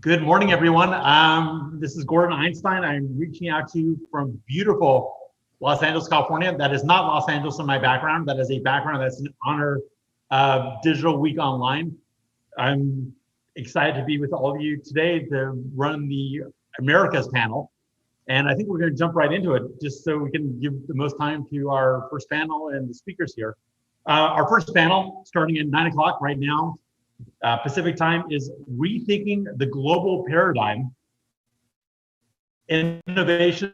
Good morning, everyone. This is Gordon Einstein. I'm reaching out to you from beautiful Los Angeles, California. That is not Los Angeles in my background. That is a background that's in honor of Digital Week Online. I'm excited to be with all of you today to run the Americas panel. And I think we're going to jump right into it just so we can give the most time to our first panel and the speakers here. Our first panel, starting at 9 o'clock right now, Pacific time, is Rethinking the Global Paradigm, Innovation,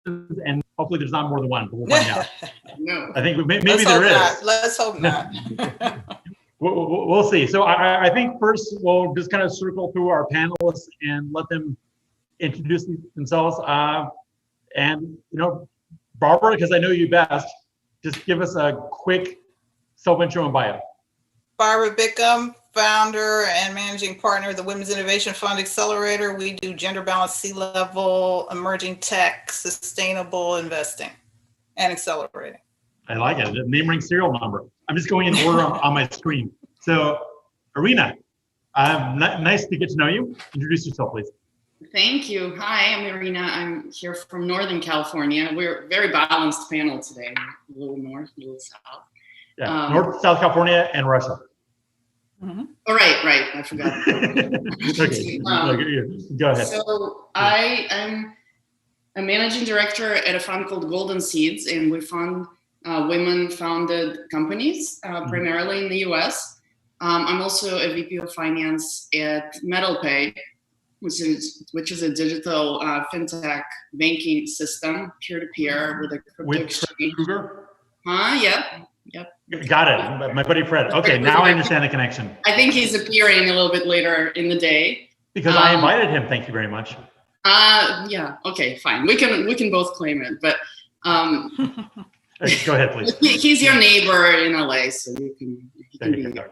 and hopefully there's not more than one, but we'll find out. No. I think maybe there is. Let's hope not. We'll see. So I think first we'll just kind of circle through our panelists and let them introduce themselves. And, Barbara, because I know you best, just give us a quick self-intro and bio. Barbara Bickham, founder and managing partner of the Women's Innovation Fund Accelerator. We do gender balanced C-level, emerging tech, sustainable investing, and accelerating. I like it. The name ring serial number. I'm just going in order on my screen. So, Irina, nice to get to know you. Introduce yourself, please. Thank you. Hi, I'm Irina. I'm here from Northern California. We're a very balanced panel today. A little north, a little south. Yeah, North, South California, and Russia. Mm-hmm. Oh, right. I forgot. Okay, go ahead. So I am a managing director at a fund called Golden Seeds, and we fund women-founded companies, primarily in the US. I'm also a VP of Finance at MetalPay, which is a digital fintech banking system, peer-to-peer with a crypto exchange. Yep. Got it. My buddy Fred. Okay, now I understand the connection. I think he's appearing a little bit later in the day. Because I invited him. Thank you very much. Yeah. Okay. Fine. We can both claim it, but go ahead, please. He's your neighbor in LA, so you can be there.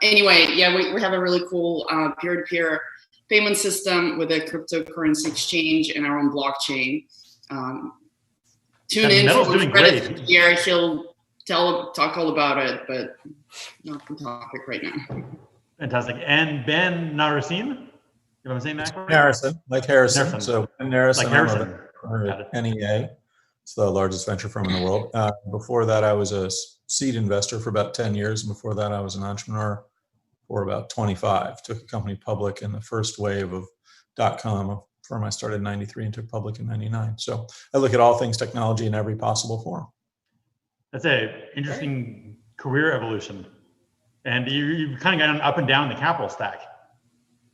Anyway, yeah, we have a really cool peer-to-peer payment system with a cryptocurrency exchange and our own blockchain. Tune in for Fred here. He'll talk all about it, but not the topic right now. Fantastic. And Ben Narasin, if I'm saying that correctly? Harrison. So Ben Narasin, like Harrison. NEA. It's the largest venture firm in the world. Before that, I was a seed investor for about 10 years. And before that, I was an entrepreneur for about 25. Took a company public in the first wave of .com, a firm I started in 93 and took public in 99. So I look at all things technology in every possible form. That's an interesting career evolution. And you've kind of gone up and down the capital stack.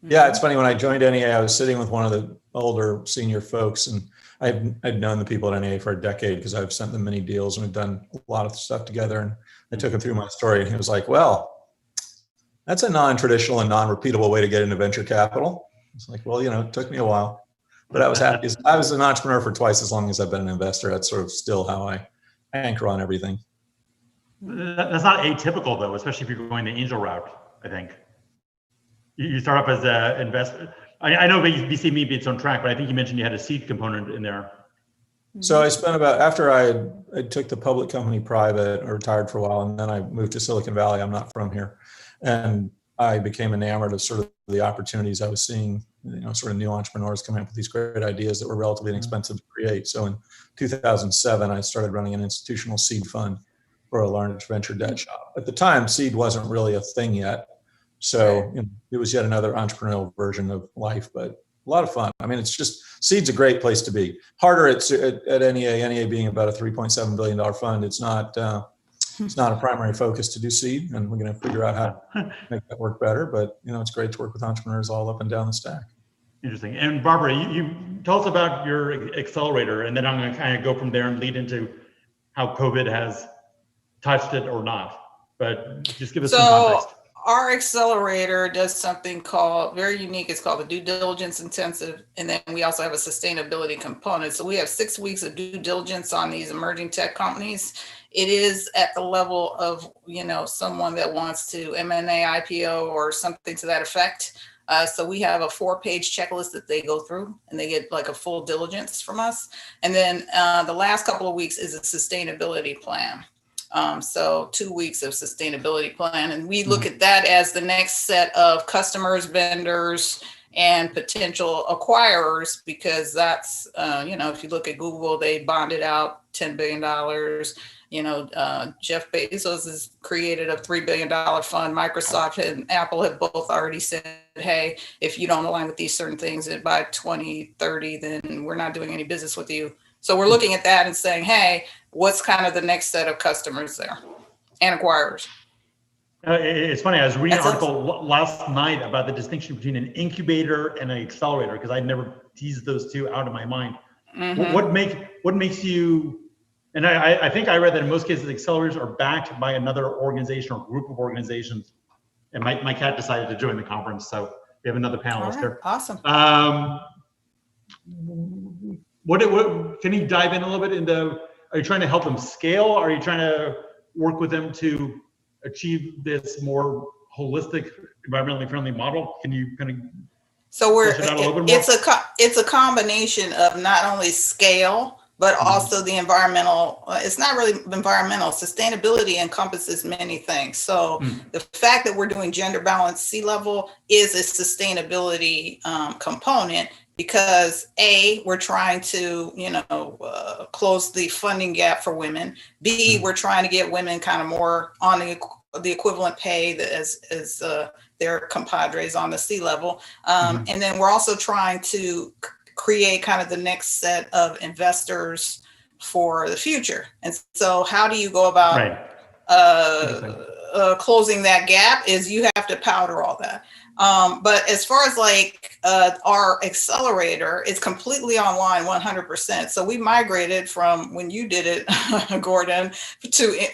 Yeah, it's funny. When I joined NEA, I was sitting with one of the older senior folks, and I'd known the people at NEA for a decade because I've sent them many deals and we've done a lot of stuff together. And I took him through my story, and he was like, well, that's a non-traditional and non-repeatable way to get into venture capital. It's like, well, it took me a while, but I was happy. I was an entrepreneur for twice as long as I've been an investor. That's sort of still how I anchor on everything. That's not atypical, though, especially if you're going the angel route, I think. You start up as an investor. I know VC may be its own track, but I think you mentioned you had a seed component in there. So I spent after I took the public company private, I retired for a while, and then I moved to Silicon Valley. I'm not from here. And I became enamored of sort of the opportunities I was seeing, sort of new entrepreneurs coming up with these great ideas that were relatively inexpensive to create. So in 2007, I started running an institutional seed fund for a large venture debt shop. At the time, seed wasn't really a thing yet. So it was yet another entrepreneurial version of life, but a lot of fun. I mean, it's just, seed's a great place to be. Harder at NEA being about a $3.7 billion fund. It's not a primary focus to do seed, and we're going to figure out how to make that work better. But, it's great to work with entrepreneurs all up and down the stack. Interesting. And Barbara, you tell us about your accelerator, and then I'm going to kind of go from there and lead into how COVID has touched it or not. But just give us some context. Our accelerator does something very unique. It's called the due diligence intensive. And then we also have a sustainability component. So we have 6 weeks of due diligence on these emerging tech companies. It is at the level of, someone that wants to M&A IPO or something to that effect. So we have a 4-page checklist that they go through, and they get like a full diligence from us. And then the last couple of weeks is a sustainability plan. So 2 weeks of sustainability plan. And we look at that as the next set of customers, vendors, and potential acquirers, because that's, if you look at Google, they bonded out $10 billion. Jeff Bezos has created a $3 billion fund. Microsoft and Apple have both already said, hey, if you don't align with these certain things by 2030, then we're not doing any business with you. So we're looking at that and saying, hey, what's kind of the next set of customers there and acquirers? It's funny, I was reading an article last night about the distinction between an incubator and an accelerator, because I'd never teased those two out of my mind. Mm-hmm. What makes you, and I think I read that in most cases, accelerators are backed by another organization or group of organizations. And my cat decided to join the conference, so we have another panelist here. Awesome. What can you dive in a little bit into? Are you trying to help them scale? Are you trying to work with them to achieve this more holistic, environmentally friendly model? Can you kind of it's a combination of not only scale, but also the environmental. It's not really environmental. Sustainability encompasses many things. So the fact that we're doing gender balanced C-level is a sustainability component, because A, we're trying to, close the funding gap for women. B, we're trying to get women kind of more on the equivalent pay as their compadres on the C-level. And then we're also trying to create kind of the next set of investors for the future. And so how do you go about closing that gap is you have to powder all that. But as far as our accelerator, it's completely online 100%. So we migrated from when you did it, Gordon,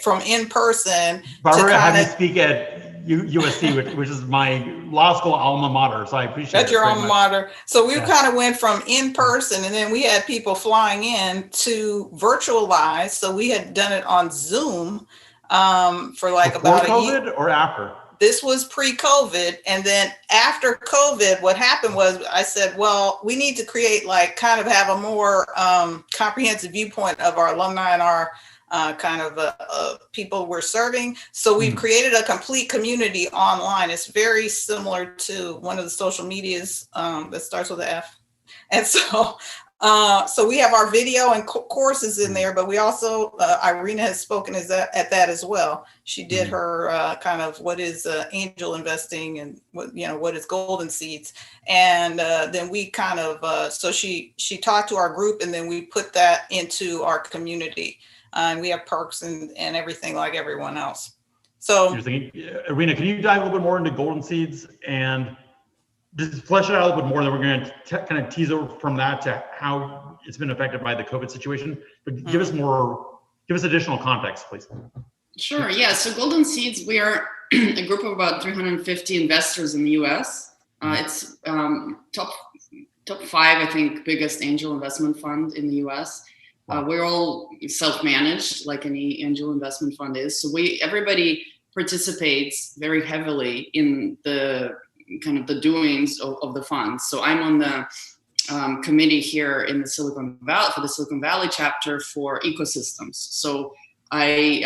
from in person. Barbara had me speak at USC, which is my law school alma mater. So I appreciate that's your alma mater. So we kind of went from in person, and then we had people flying in to virtualize. So we had done it on Zoom for about a year. Before COVID or after? This was pre-COVID. And then after COVID, what happened was I said, well, we need to create kind of have a more comprehensive viewpoint of our alumni and our people we're serving. So we've created a complete community online. It's very similar to one of the social medias that starts with an F. And so we have our video and courses in there, but we also, Irina has spoken at that as well. She did her kind of what is angel investing and what is golden seeds. And then we kind of, so she talked to our group, and then we put that into our community. And we have perks and everything like everyone else. So Irina, can you dive a little bit more into golden seeds and just flesh it out a little bit more? Then we're going to kind of tease over from that to how it's been affected by the COVID situation. But give us additional context, please. Sure. Yeah. So Golden Seeds, we are a group of about 350 investors in the U.S. It's top 5, I think, biggest angel investment fund in the U.S. We're all self-managed, like any angel investment fund is. So everybody participates very heavily in the kind of the doings of the fund. So I'm on the committee here in the Silicon Valley for the Silicon Valley chapter for ecosystems. So I,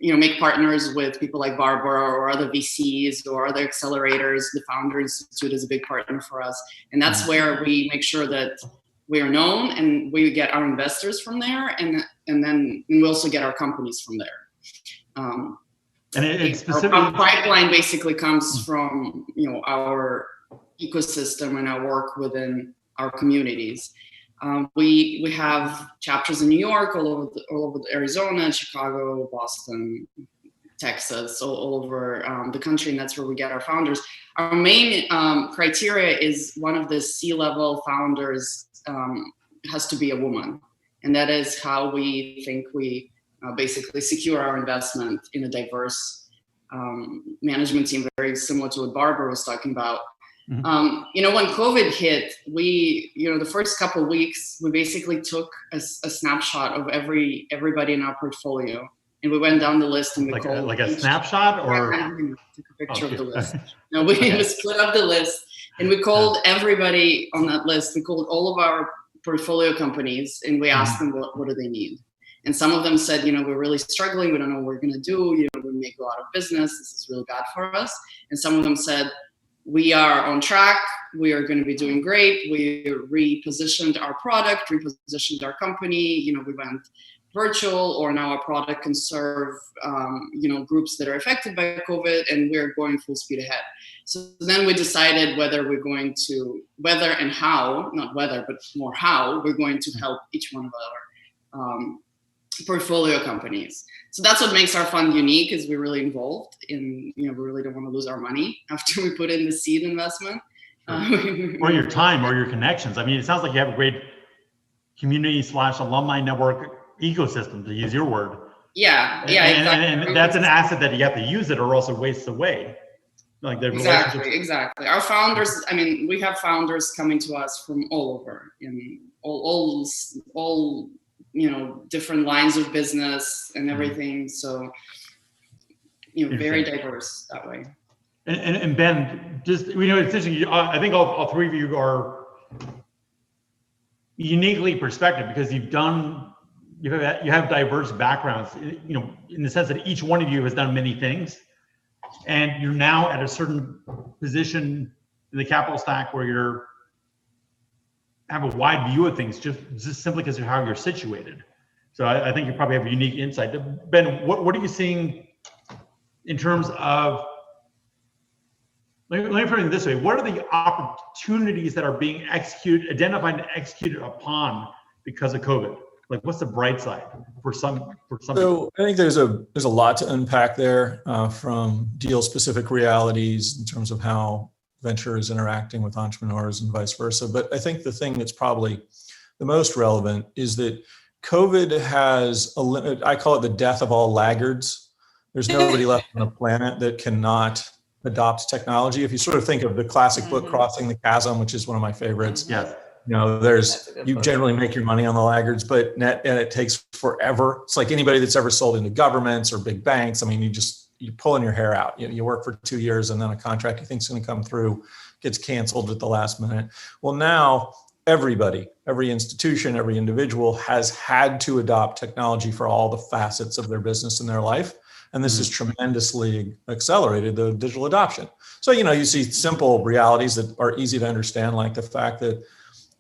make partners with people like Barbara or other VCs or other accelerators. The Founder Institute is a big partner for us, and that's where we make sure that we are known and we get our investors from there, and then we also get our companies from there. And it's specifically our pipeline basically comes from our ecosystem and our work within our communities. We have chapters in New York, all over Arizona, Chicago, Boston, Texas, all over the country, and that's where we get our founders. Our main criteria is one of the C-level founders has to be a woman, and that is how we think we basically secure our investment in a diverse management team, very similar to what Barbara was talking about. When COVID hit, the first couple of weeks, we basically took a snapshot of everybody in our portfolio, and we went down the list and we called like a snapshot, or took a picture of the list. No, we split up the list and we called everybody on that list. We called all of our portfolio companies and we asked them what do they need. And some of them said, we're really struggling. We don't know what we're going to do. We may go out of business. This is really bad for us. And some of them said, we are on track. We are going to be doing great. We repositioned our product, repositioned our company. We went virtual, or now our product can serve, groups that are affected by COVID, and we're going full speed ahead. So then we decided whether and how, not whether, but more how we're going to help each one of our portfolio companies. So that's what makes our fund unique, is we're really involved in, we really don't want to lose our money after we put in the seed investment. Or your time or your connections. I mean, it sounds like you have a great community/alumni network ecosystem, to use your word. Yeah, exactly. And that's an asset that you have to use it, or else it wastes away. Like the Exactly. Our founders, we have founders coming to us from all over, in all different lines of business and everything. So, very diverse that way. And Ben, just, it's interesting. I think all three of you are uniquely perspective, because you have diverse backgrounds, in the sense that each one of you has done many things, and you're now at a certain position in the capital stack where you have a wide view of things, just simply because of how you're situated. So I think you probably have a unique insight. Ben, what are you seeing in terms of, let me frame it this way, what are the opportunities that are being identified and executed upon because of COVID? Like, what's the bright side for some? So I think there's a lot to unpack there, from deal specific realities in terms of how venture is interacting with entrepreneurs and vice versa. But I think the thing that's probably the most relevant is that COVID has I call it the death of all laggards. There's nobody left on the planet that cannot adopt technology. If you sort of think of the classic book, Crossing the Chasm, which is one of my favorites. Yes. You generally make your money on the laggards, but and it takes forever. It's like anybody that's ever sold into governments or big banks. I mean, you're pulling your hair out. You work for 2 years, and then a contract you think is going to come through gets canceled at the last minute. Well, now everybody, every institution, every individual has had to adopt technology for all the facets of their business and their life. And this has tremendously accelerated the digital adoption. So, you see simple realities that are easy to understand, like the fact that,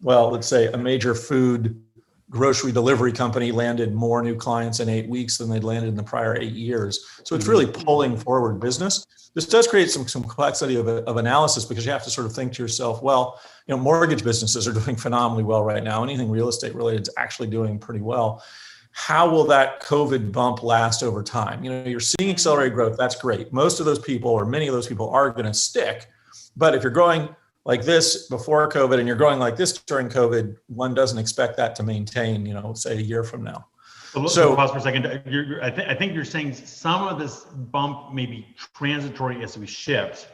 well, let's say a major food grocery delivery company landed more new clients in 8 weeks than they'd landed in the prior 8 years. So it's really pulling forward business. This does create some complexity of analysis, because you have to sort of think to yourself, well, mortgage businesses are doing phenomenally well right now. Anything real estate related is actually doing pretty well. How will that COVID bump last over time? You're seeing accelerated growth. That's great. Most of those people, or many of those people, are going to stick. But if you're growing like this before COVID and you're growing like this during COVID, one doesn't expect that to maintain, say a year from now. So pause for a second. I think you're saying some of this bump may be transitory as we shift.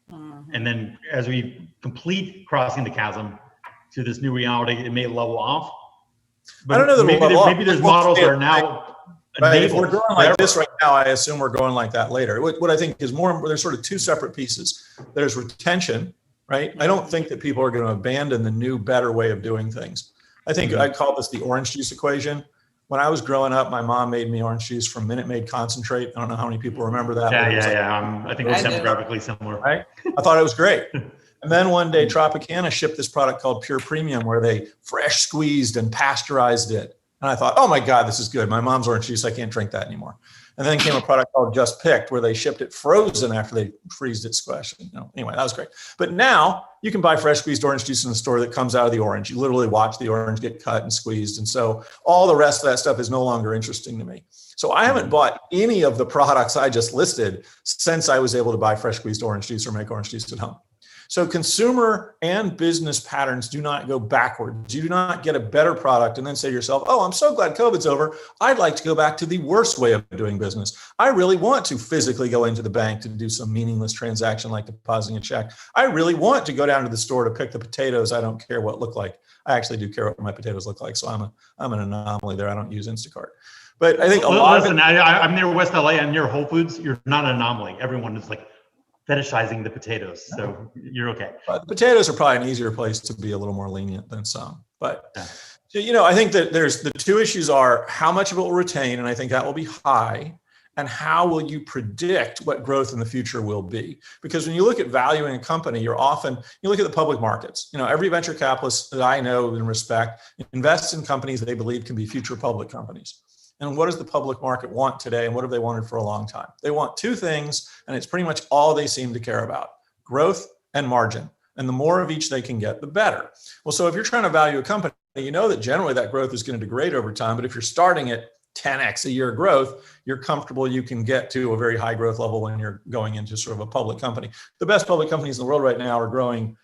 And then as we complete crossing the chasm to this new reality, it may level off. But I don't know that maybe there's models that are now right. If we're growing like this right now, I assume we're growing like that later. What I think is there's sort of two separate pieces. There's retention, right? I don't think that people are going to abandon the new, better way of doing things. I think I call this the orange juice equation. When I was growing up, my mom made me orange juice from Minute Maid concentrate. I don't know how many people remember that. Yeah. I think we're demographically similar. Right? I thought it was great. And then one day Tropicana shipped this product called Pure Premium, where they fresh squeezed and pasteurized it. And I thought, oh my God, this is good. My mom's orange juice, I can't drink that anymore. And then came a product called Just Picked, where they shipped it frozen after they freezed it, squashed it. Anyway, that was great. But now you can buy fresh squeezed orange juice in the store that comes out of the orange. You literally watch the orange get cut and squeezed. And so all the rest of that stuff is no longer interesting to me. So I haven't bought any of the products I just listed since I was able to buy fresh squeezed orange juice or make orange juice at home. So consumer and business patterns do not go backwards. You do not get a better product and then say to yourself, oh, I'm so glad COVID's over. I'd like to go back to the worst way of doing business. I really want to physically go into the bank to do some meaningless transaction like depositing a check. I really want to go down to the store to pick the potatoes. I don't care what look like. I actually do care what my potatoes look like. So I'm an anomaly there. I don't use Instacart. But I think I'm near West LA. I'm near Whole Foods. You're not an anomaly. Everyone is like fetishizing the potatoes, so you're okay. But the potatoes are probably an easier place to be a little more lenient than some. But I think that there's the two issues are how much of it will retain, and I think that will be high, and how will you predict what growth in the future will be? Because when you look at valuing a company, you look at the public markets. Every venture capitalist that I know and respect invests in companies they believe can be future public companies. And what does the public market want today, and what have they wanted for a long time? They want two things, and it's pretty much all they seem to care about: growth and margin. And the more of each they can get, the better. Well, so if you're trying to value a company, you know that generally that growth is going to degrade over time. But if you're starting at 10x a year growth, you're comfortable you can get to a very high growth level when you're going into sort of a public company. The best public companies in the world right now are growing,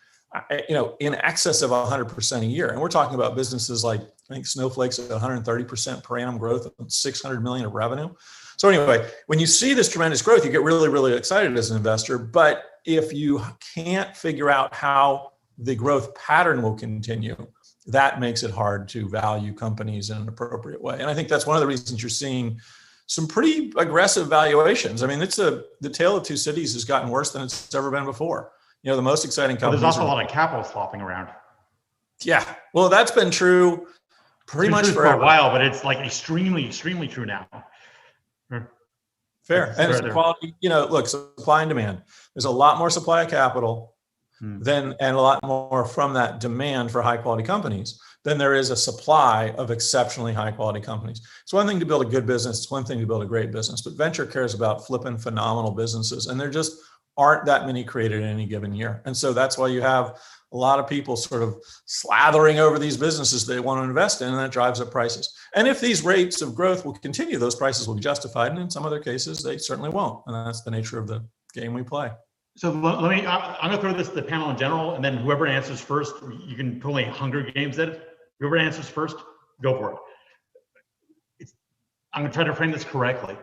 in excess of 100% a year. And we're talking about businesses like, I think Snowflake's at 130% per annum growth and 600 million of revenue. So anyway, when you see this tremendous growth, you get really, really excited as an investor. But if you can't figure out how the growth pattern will continue, that makes it hard to value companies in an appropriate way. And I think that's one of the reasons you're seeing some pretty aggressive valuations. I mean, the tale of two cities has gotten worse than it's ever been before. The most exciting companies. There's also a lot of capital flopping around. Yeah, well, that's been true pretty much for forever. a while, but it's like extremely, extremely true now. Fair. And it's quality, look, supply and demand. There's a lot more supply of capital and a lot more from that demand for high quality companies than there is a supply of exceptionally high quality companies. It's one thing to build a good business. It's one thing to build a great business, but venture cares about flipping phenomenal businesses. And there just aren't that many created in any given year. And so that's why you have a lot of people sort of slathering over these businesses they want to invest in, and that drives up prices. And if these rates of growth will continue, those prices will be justified. And in some other cases, they certainly won't. And that's the nature of the game we play. So I'm going to throw this to the panel in general, and then whoever answers first, you can totally Hunger Games it. Whoever answers first, go for it. I'm going to try to frame this correctly.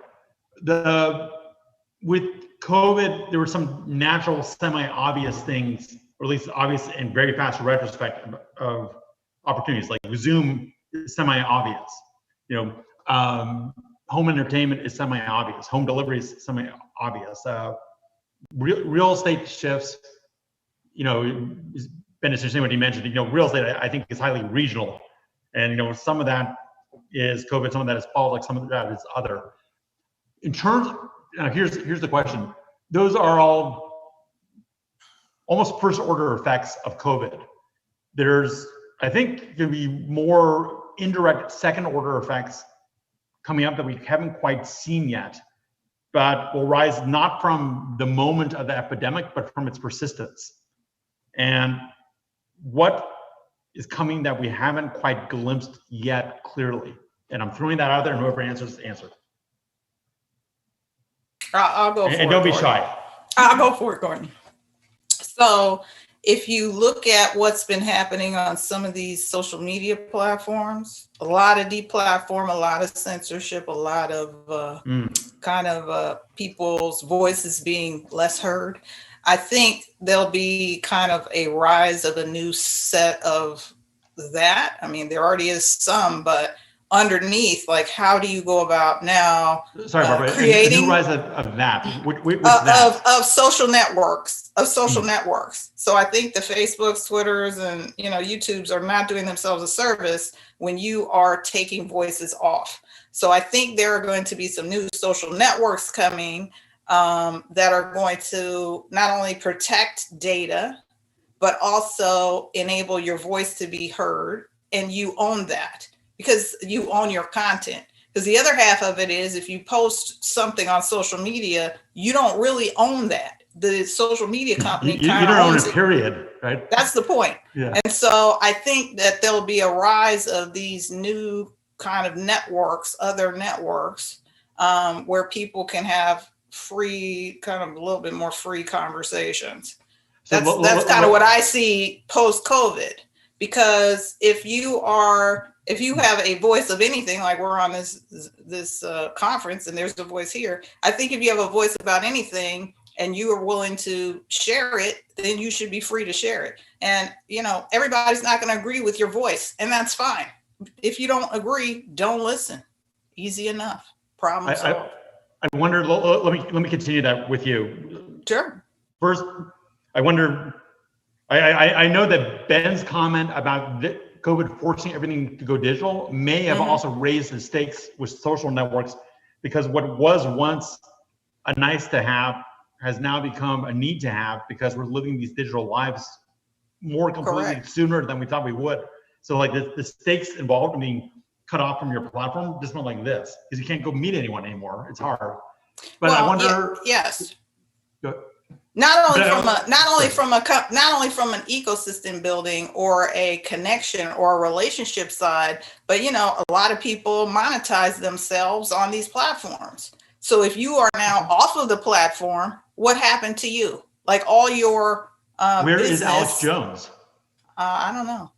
With COVID, there were some natural, semi-obvious things, or at least obvious and very fast retrospect of opportunities. Like Zoom is semi-obvious. Home entertainment is semi-obvious. Home delivery is semi-obvious. Real estate shifts. It's been interesting what he mentioned. Real estate I think is highly regional, and some of that is COVID, some of that is politics, some of that is other. In terms, here's the question. Those are all almost first order effects of COVID. There's, I think, going to be more indirect second order effects coming up that we haven't quite seen yet, but will rise not from the moment of the epidemic, but from its persistence. And what is coming that we haven't quite glimpsed yet clearly? And I'm throwing that out there, and whoever answers, answer. I'll go for it. And don't be shy. I'll go for it, Gordon. So if you look at what's been happening on some of these social media platforms, a lot of deplatform, a lot of censorship, a lot of people's voices being less heard. I think there'll be kind of a rise of a new set of that. I mean, there already is some, but underneath, like, how do you go about now? Sorry, Barbara, creating a new rise of that. Of social networks, networks. So I think the Facebooks, Twitters, and YouTubes are not doing themselves a service when you are taking voices off. So I think there are going to be some new social networks coming that are going to not only protect data, but also enable your voice to be heard, and you own that because you own your content. Because the other half of it is, if you post something on social media, you don't really own that. The social media company you don't own it, period, right? That's the point. Yeah. And so I think that there'll be a rise of these new kind of networks, other networks, where people can have free, kind of a little bit more free conversations. That's kind of what I see post-COVID. Because if you have a voice of anything, like we're on this conference and there's a voice here, I think if you have a voice about anything and you are willing to share it, then you should be free to share it. And everybody's not going to agree with your voice, and that's fine. If you don't agree, don't listen. Easy enough. Problem solved. I wonder. Let me continue that with you. Sure. First, I wonder. I know that Ben's comment about COVID forcing everything to go digital may have also raised the stakes with social networks, because what was once a nice to have has now become a need to have, because we're living these digital lives more completely sooner than we thought we would. So like the stakes involved in being cut off from your platform just went like this, because you can't go meet anyone anymore. It's hard. But I wonder. Yes. Go, Not only from an ecosystem building or a connection or a relationship side, but you know, a lot of people monetize themselves on these platforms. So if you are now off of the platform, what happened to you? Like all your where business, is Alex Jones? I don't know.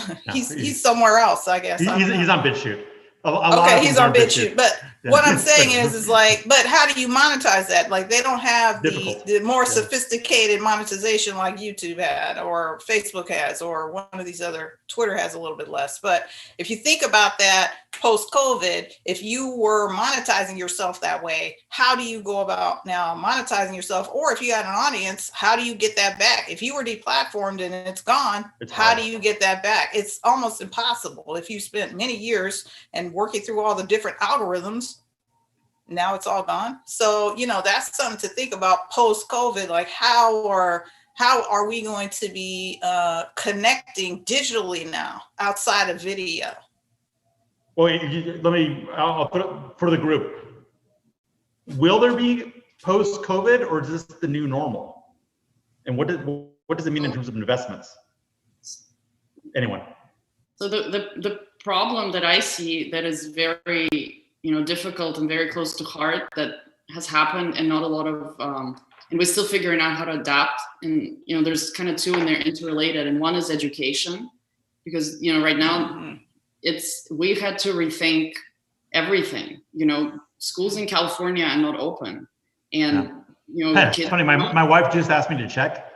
No, he's somewhere else, I guess. He's on BitChute. Okay, he's on BitChute. But what I'm saying is like, but how do you monetize that? Like they don't have the more sophisticated monetization like YouTube had or Facebook has or one of these other, Twitter has a little bit less. But if you think about that post-COVID, if you were monetizing yourself that way, how do you go about now monetizing yourself? Or if you had an audience, how do you get that back? If you were deplatformed and it's gone, how do you get that back? It's almost impossible. If you spent many years and working through all the different algorithms, now it's all gone. So, you know, that's something to think about post-COVID, like how are we going to be connecting digitally now outside of video? Well, I'll put it for the group. Will there be post-COVID, or is this the new normal? And what does it mean in terms of investments? Anyone? So the problem that I see that is very, you know, difficult and very close to heart that has happened, and not a lot of, and we're still figuring out how to adapt. And, you know, there's kind of two and they're interrelated. And one is education, because, you know, right now we've had to rethink everything. You know, schools in California are not open. And, you know, hey, it's funny, my wife just asked me to check,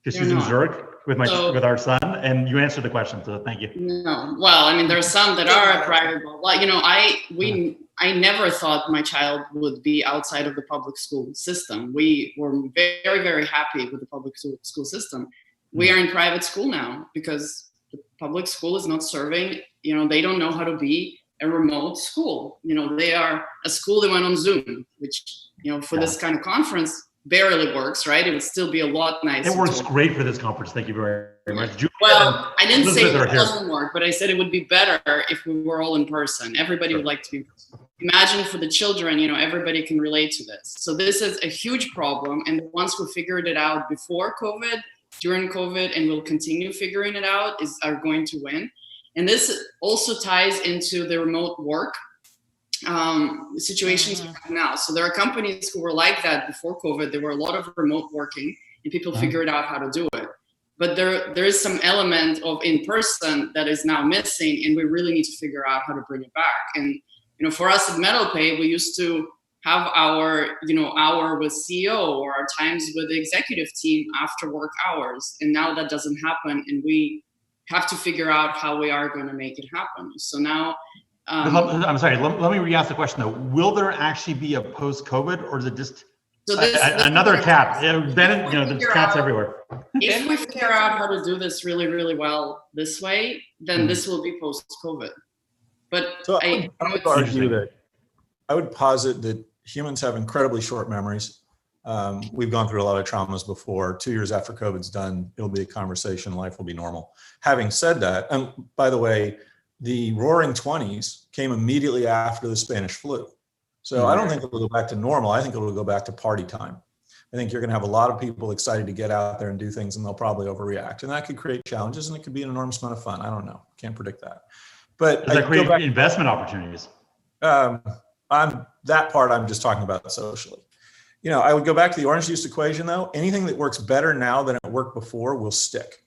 because she's in Zurich with with our son, and you answered the question, so thank you. No, well, I mean, there are some that are private. Well, you know, I never thought my child would be outside of the public school system. We were very, very happy with the public school system. We are in private school now because the public school is not serving, you know, they don't know how to be a remote school. You know, they are a school that went on Zoom, which, you know, for this kind of conference barely works, right? It would still be a lot nicer. It works great for this conference. Thank you very much. Well, I didn't say it doesn't work, but I said it would be better if we were all in person. Everybody would like to be in person. Imagine for the children, you know, everybody can relate to this. So this is a huge problem. And the ones who figured it out before COVID, during COVID, and will continue figuring it out are going to win. And this also ties into the remote work situations we have now. So there are companies who were like that before COVID. There were a lot of remote working and people figured out how to do it. But there is some element of in-person that is now missing, and we really need to figure out how to bring it back. And, you know, for us at MetalPay, we used to have our, you know, hour with CEO or our times with the executive team after work hours. And now that doesn't happen, and we have to figure out how we are going to make it happen. So now, I'm sorry, let me re-ask the question though. Will there actually be a post-COVID, or is it just another cat? Ben, you know, there's cats everywhere. If we figure out how to do this really, really well this way, then this will be post-COVID. But so I would argue that I would posit that humans have incredibly short memories. We've gone through a lot of traumas before. 2 years after COVID's done, it'll be a conversation, life will be normal. Having said that, and by the way, the roaring 20s came immediately after the Spanish flu. So I don't think it'll go back to normal. I think it'll go back to party time. I think you're going to have a lot of people excited to get out there and do things, and they'll probably overreact. And that could create challenges, and it could be an enormous amount of fun. I don't know. Can't predict that. But does that create investment opportunities? On that part, I'm just talking about socially. You know, I would go back to the orange juice equation, though. Anything that works better now than it worked before will stick.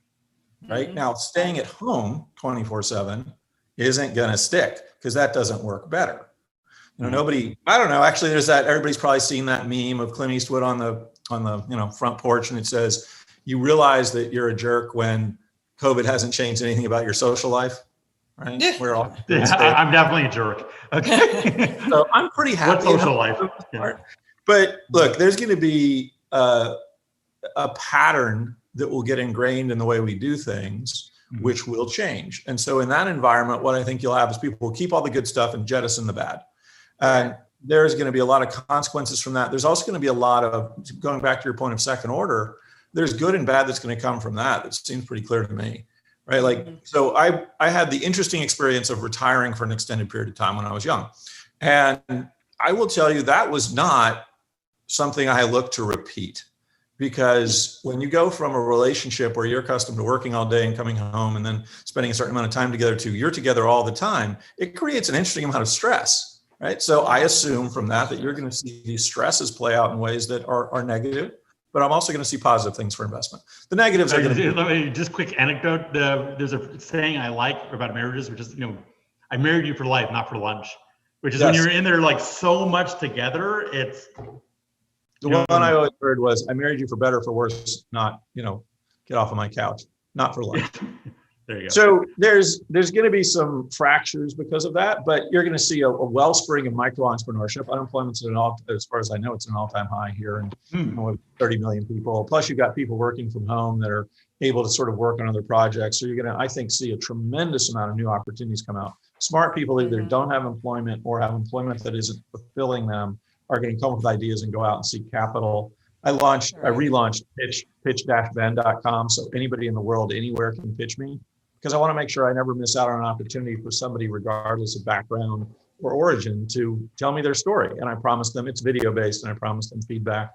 Right? Now, staying at home 24/7 isn't going to stick, because that doesn't work better. You know, I don't know, actually there's that, everybody's probably seen that meme of Clint Eastwood on the, you know, front porch, and it says, you realize that you're a jerk when COVID hasn't changed anything about your social life, right? Yeah. We're all, I'm definitely a jerk. Okay. So I'm pretty happy. What social life? Yeah. But look, there's going to be a pattern that will get ingrained in the way we do things, which will change. And so in that environment, what I think you'll have is people will keep all the good stuff and jettison the bad. And there's going to be a lot of consequences from that. There's also going to be a lot of, going back to your point of second order, there's good and bad that's going to come from that. That seems pretty clear to me, right? Like, so I had the interesting experience of retiring for an extended period of time when I was young. And I will tell you that was not something I look to repeat, because when you go from a relationship where you're accustomed to working all day and coming home and then spending a certain amount of time together to you're together all the time, it creates an interesting amount of stress, right? So I assume from that you're going to see these stresses play out in ways that are negative, but I'm also going to see positive things for investment. The negatives are going to be... Let me just quick anecdote. There's a saying I like about marriages, which is, I married you for life, not for lunch, which is when you're in there like so much together, it's... The one I always heard was, I married you for better, for worse, not, get off of my couch, not for life. There you go. So there's going to be some fractures because of that, but you're going to see a wellspring of micro entrepreneurship. Unemployment's as far as I know, it's an all-time high here, and with 30 million people. Plus, you've got people working from home that are able to sort of work on other projects. So you're going to, I think, see a tremendous amount of new opportunities come out. Smart people either don't have employment or have employment that isn't fulfilling them, are going to come up with ideas and go out and seek capital. I relaunched pitch-ben.com, so anybody in the world anywhere can pitch me, because I want to make sure I never miss out on an opportunity for somebody, regardless of background or origin, to tell me their story. And I promised them it's video based, and I promised them feedback.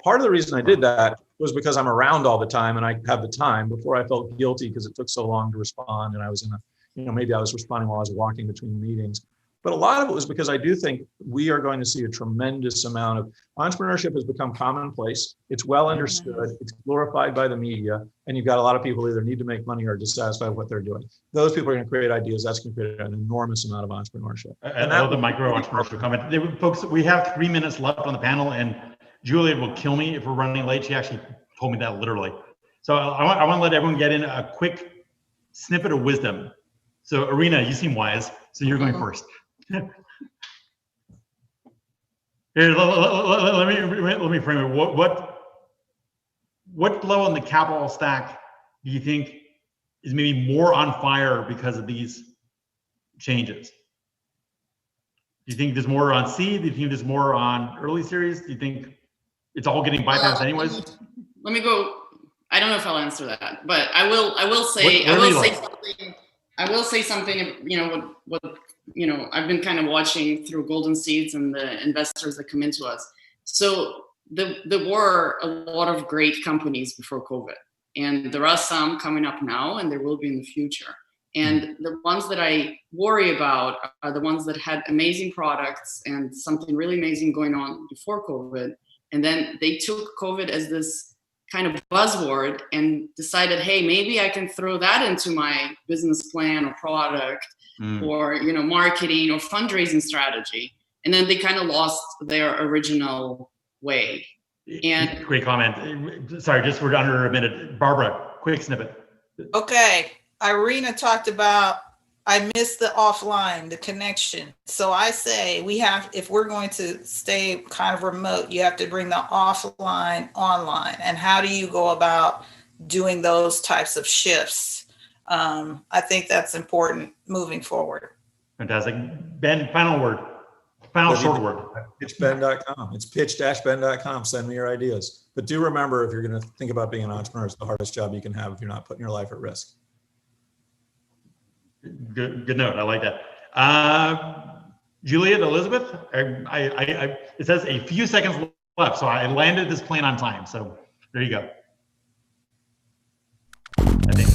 Part of the reason I did that was because I'm around all the time and I have the time. Before, I felt guilty because it took so long to respond, and I was maybe I was responding while I was walking between meetings. But a lot of it was because I do think we are going to see a tremendous amount of entrepreneurship has become commonplace. It's well understood. It's glorified by the media. And you've got a lot of people who either need to make money or are dissatisfied with what they're doing. Those people are going to create ideas. That's going to create an enormous amount of entrepreneurship. And I love the micro entrepreneurship comment. Folks, we have 3 minutes left on the panel, and Julia will kill me if we're running late. She actually told me that literally. So I want to let everyone get in a quick snippet of wisdom. So Irina, you seem wise, so you're going first. Here, let me frame it. What flow on the capital stack do you think is maybe more on fire because of these changes? Do you think there's more on seed? Do you think there's more on early series? Do you think it's all getting bypassed anyways? Let me go. I don't know if I'll answer that, but I will say something. What I've been kind of watching through Golden Seeds and the investors that come into us. So there were a lot of great companies before COVID, and there are some coming up now, and there will be in the future. And the ones that I worry about are the ones that had amazing products and something really amazing going on before COVID. And then they took COVID as this kind of buzzword and decided, hey, maybe I can throw that into my business plan or product or, marketing or fundraising strategy. And then they kind of lost their original way. And great comment. Sorry, just we're under a minute. Barbara, quick snippet. Okay. Irina talked about, I miss the offline, the connection. So I say if we're going to stay kind of remote, you have to bring the offline online. And how do you go about doing those types of shifts? I think that's important moving forward. Fantastic. Ben, final short word. Pitch-ben.com. It's pitch-ben.com. Send me your ideas. But do remember, if you're going to think about being an entrepreneur, it's the hardest job you can have if you're not putting your life at risk. Good note. I like that. Juliet, Elizabeth, it says a few seconds left, so I landed this plane on time. So there you go. I think.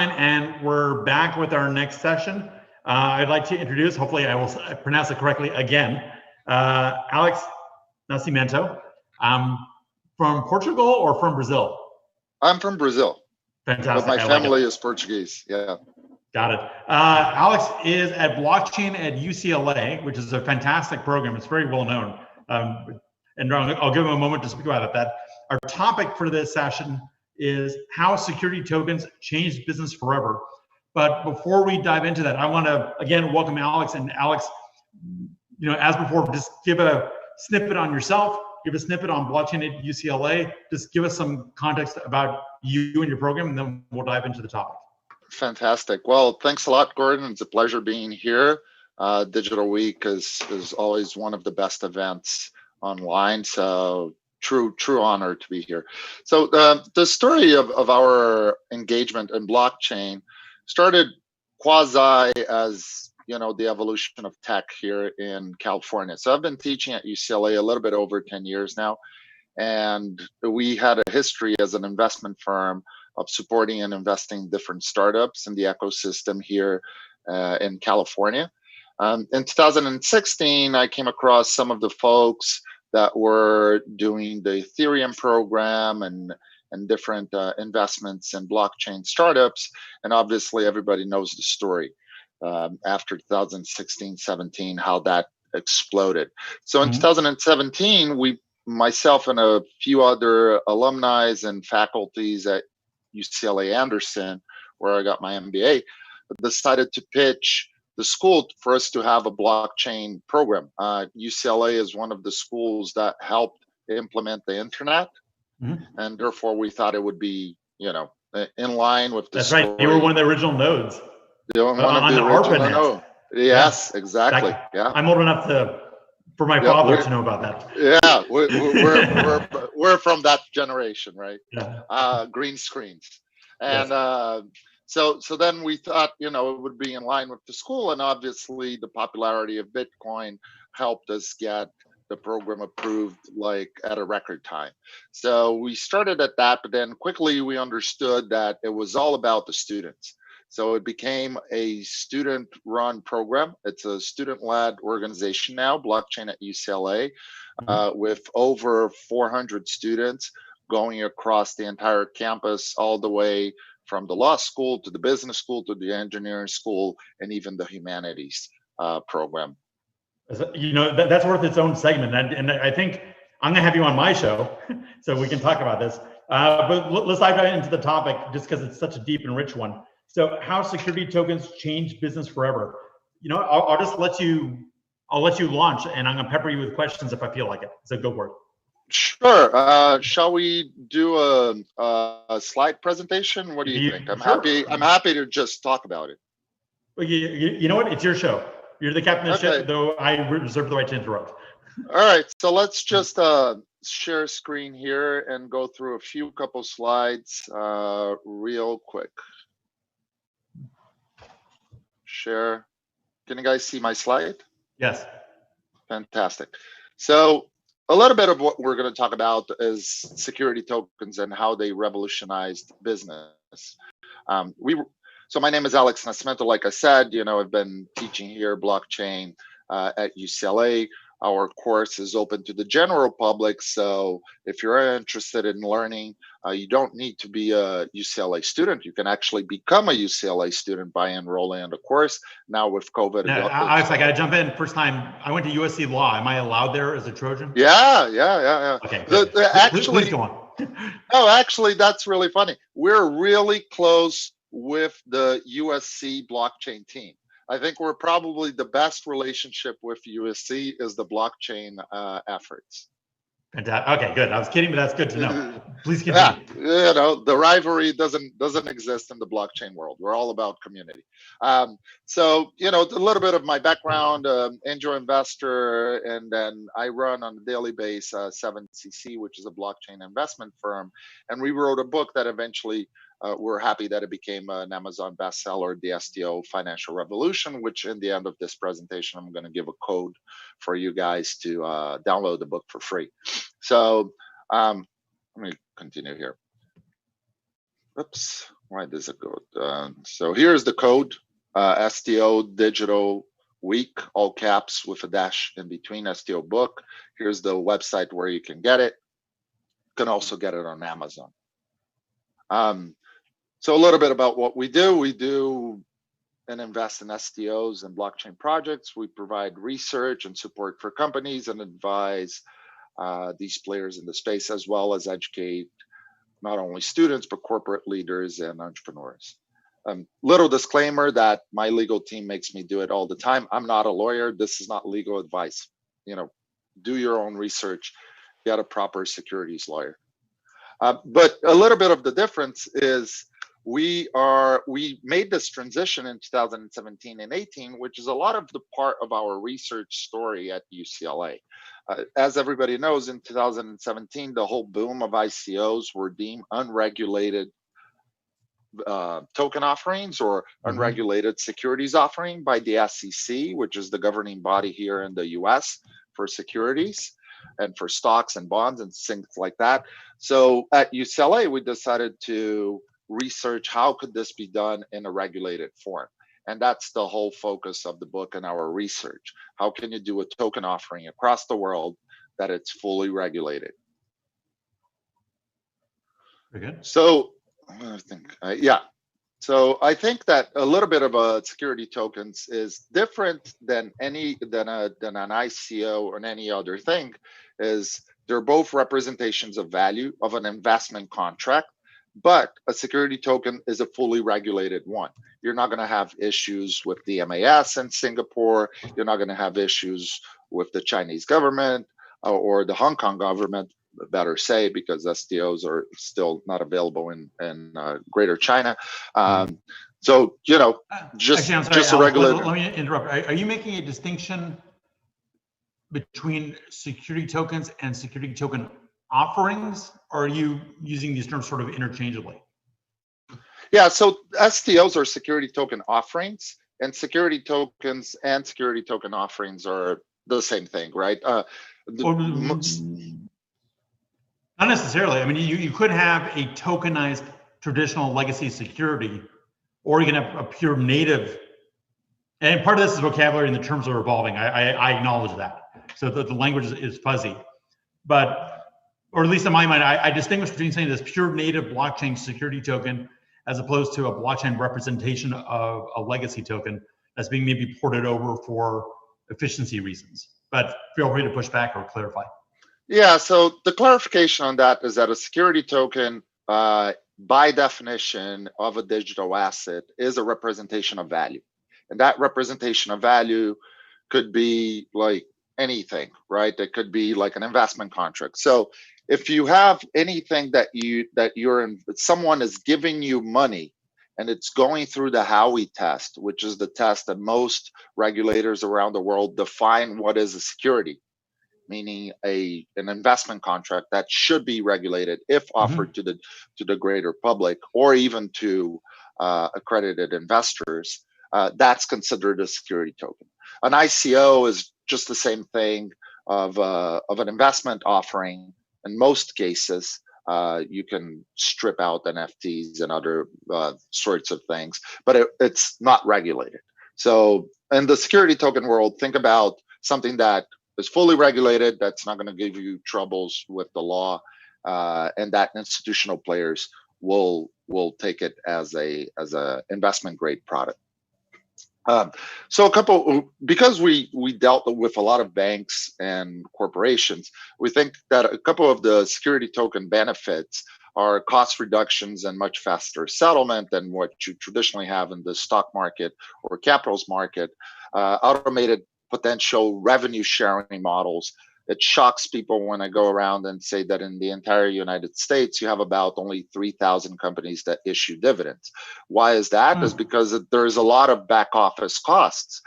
and we're back with our next session. I'd like to introduce, hopefully I will pronounce it correctly again, Alex Nascimento. From Portugal or from Brazil? I'm from Brazil. Fantastic. But my family is Portuguese. Yeah. Got it. Alex is at blockchain at UCLA, which is a fantastic program. It's very well known. And I'll give him a moment to speak about it. That our topic for this session is how security tokens changed business forever. But before we dive into that, I want to again welcome Alex. And Alex, as before, just give a snippet on yourself, give a snippet on blockchain at UCLA. Just give us some context about you and your program, and then we'll dive into the topic. Fantastic. Well, thanks a lot, Gordon. It's a pleasure being here. Digital Week is always one of the best events online. So true honor to be here. So the story of our engagement in blockchain started quasi as the evolution of tech here in California. So I've been teaching at UCLA a little bit over 10 years now, and we had a history as an investment firm of supporting and investing different startups in the ecosystem here in California. In 2016, I came across some of the folks that were doing the Ethereum program and different investments in blockchain startups. And obviously, everybody knows the story after 2016-17, how that exploded. So in 2017, myself and a few other alumni and faculties at UCLA Anderson, where I got my MBA, decided to pitch the school for us to have a blockchain program. UCLA is one of the schools that helped implement the internet, and therefore we thought it would be, in line with the That's story. right. You were one of the original nodes. One of the original nodes. Yes, exactly. Yeah. I'm old enough for my father to know about that. Yeah, we're from that generation, right? Yeah. Green screens, and so then we thought, it would be in line with the school, and obviously the popularity of Bitcoin helped us get the program approved like at a record time. So we started at that, but then quickly we understood that it was all about the students. So it became a student-run program. It's a student-led organization now, Blockchain at UCLA, with over 400 students going across the entire campus, all the way from the law school to the business school to the engineering school and even the humanities program. That's worth its own segment. And I think I'm going to have you on my show so we can talk about this. But let's dive right into the topic just because it's such a deep and rich one. So how security tokens change business forever? I'll just let you launch, and I'm gonna pepper you with questions if I feel like it. So go for it. Sure. Shall we do a slide presentation? What do you think? I'm happy to just talk about it. Well, you know what? It's your show. You're the captain of the ship, though I reserve the right to interrupt. All right. So let's just share screen here and go through a couple slides real quick. Share. Can you guys see my slide? Yes. Fantastic. So a little bit of what we're going to talk about is security tokens and how they revolutionized business. So my name is Alex Nascimento. Like I said, I've been teaching here blockchain at UCLA. Our course is open to the general public. So if you're interested in learning, you don't need to be a UCLA student. You can actually become a UCLA student by enrolling in the course. Now with COVID. Yeah, I got to jump in. First time I went to USC Law. Am I allowed there as a Trojan? Yeah. Okay. Actually, please go on. No, actually, that's really funny. We're really close with the USC blockchain team. I think we're probably the best relationship with USC is the blockchain efforts. Okay, good. I was kidding, but that's good to know. Please continue. Yeah, the rivalry doesn't exist in the blockchain world. We're all about community. So, a little bit of my background, angel investor, and then I run on a daily basis 7cc, which is a blockchain investment firm. And we wrote a book that eventually we're happy that it became an Amazon bestseller, The STO Financial Revolution, which in the end of this presentation, I'm going to give a code for you guys to download the book for free. So let me continue here. Oops. Why does it go? So here's the code, STO Digital Week, all caps with a dash in between, STO book. Here's the website where you can get it. You can also get it on Amazon. So a little bit about what we do. We do and invest in STOs and blockchain projects. We provide research and support for companies and advise these players in the space, as well as educate not only students, but corporate leaders and entrepreneurs. Little disclaimer that my legal team makes me do it all the time. I'm not a lawyer. This is not legal advice. Do your own research, get a proper securities lawyer. But a little bit of the difference is we made this transition in 2017 and 18, which is a lot of the part of our research story at UCLA. As everybody knows, in 2017, the whole boom of ICOs were deemed unregulated token offerings or unregulated securities offering by the SEC, which is the governing body here in the US for securities and for stocks and bonds and things like that. So at UCLA, we decided to research how could this be done in a regulated form. And that's the whole focus of the book and our research. How can you do a token offering across the world that it's fully regulated? Very good. So I think, So I think that a little bit of security tokens is different than an ICO or any other thing. Is they're both representations of value of an investment contract, but a security token is a fully regulated one. You're not going to have issues with the MAS in Singapore. You're not going to have issues with the Chinese government or the Hong Kong government, better say, because STOs are still not available in Greater China. So, just a regular. Let me interrupt. Are you making a distinction between security tokens and security token offerings, or are you using these terms sort of interchangeably? Yeah, so STOs are security token offerings, and security tokens and security token offerings are the same thing, right? Not necessarily. I mean, you could have a tokenized traditional legacy security, or you can have a pure native. And part of this is vocabulary and the terms are evolving. I acknowledge that. So the language is fuzzy. But, or at least in my mind, I distinguish between saying this pure native blockchain security token as opposed to a blockchain representation of a legacy token that's being maybe ported over for efficiency reasons. But feel free to push back or clarify. Yeah, so the clarification on that is that a security token, by definition of a digital asset, is a representation of value. And that representation of value could be like anything, right? It could be like an investment contract. So if you have anything that someone is giving you money and it's going through the Howey test, which is the test that most regulators around the world define what is a security, meaning an investment contract that should be regulated if offered to the greater public or even to accredited investors. That's considered a security token. An ICO is just the same thing of an investment offering. In most cases, you can strip out NFTs and other sorts of things, but it's not regulated. So in the security token world, think about something that is fully regulated, that's not going to give you troubles with the law, and that institutional players will take it as a investment grade product. So because we dealt with a lot of banks and corporations, we think that a couple of the security token benefits are cost reductions and much faster settlement than what you traditionally have in the stock market or capitals market, automated potential revenue sharing models. It shocks people when I go around and say that in the entire United States, you have about only 3,000 companies that issue dividends. Why is that? Is because there's a lot of back office costs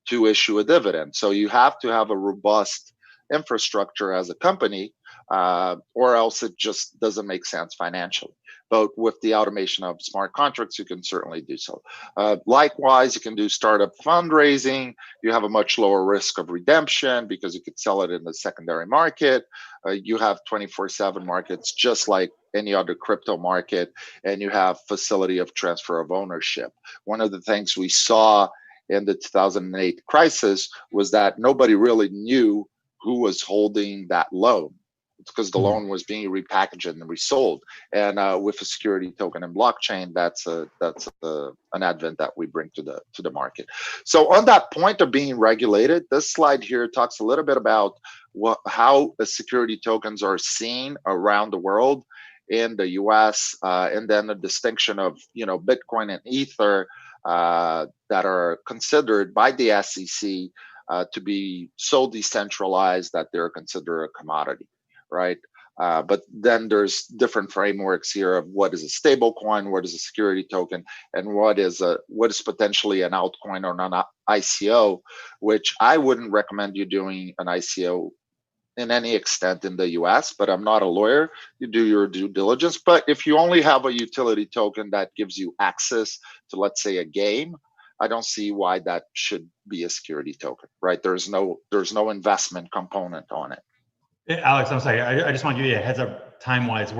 to issue a dividend. So you have to have a robust infrastructure as a company, or else it just doesn't make sense financially. But with the automation of smart contracts, you can certainly do so. Likewise, you can do startup fundraising. You have a much lower risk of redemption because you could sell it in the secondary market. You have 24/7 markets just like any other crypto market, and you have facility of transfer of ownership. One of the things we saw in the 2008 crisis was that nobody really knew who was holding that loan. It's because the loan was being repackaged and resold. And with a security token and blockchain, that's an advent that we bring to the market. So on that point of being regulated, this slide here talks a little bit about how the security tokens are seen around the world, in the US, and then the distinction of Bitcoin and Ether that are considered by the SEC to be so decentralized that they're considered a commodity, right? But then there's different frameworks here of what is a stable coin, what is a security token, and what is potentially an altcoin or an ICO, which I wouldn't recommend you doing an ICO in any extent in the US, but I'm not a lawyer. You do your due diligence. But if you only have a utility token that gives you access to, let's say, a game, I don't see why that should be a security token, right? There's no investment component on it. Alex, I'm sorry. I just want to give you a heads up time-wise.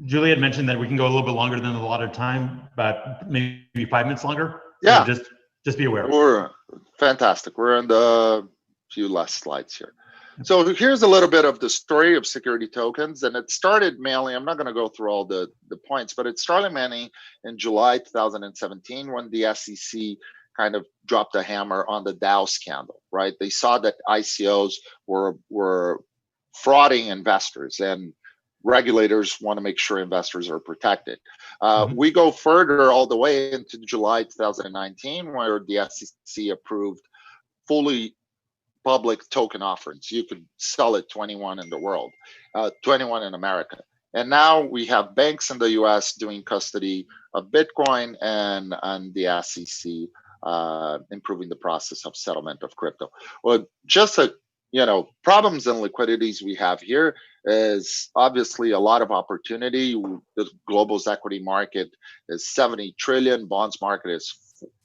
Julie had mentioned that we can go a little bit longer than the allotted time, but maybe 5 minutes longer. Yeah. So just be aware. We're fantastic. We're in the few last slides here. So here's a little bit of the story of security tokens, and it started mainly, I'm not going to go through all the points, but it started mainly in July 2017 when the SEC kind of dropped a hammer on the DAO scandal, right? They saw that ICOs were frauding investors, and regulators want to make sure investors are protected. We go further all the way into July 2019, where the SEC approved fully public token offerings. You could sell it 21 in the world, 21 in America. And now we have banks in the US doing custody of Bitcoin, and the SEC improving the process of settlement of crypto. Well, just problems and liquidities we have here is obviously a lot of opportunity. The global equity market is 70 trillion, bonds market is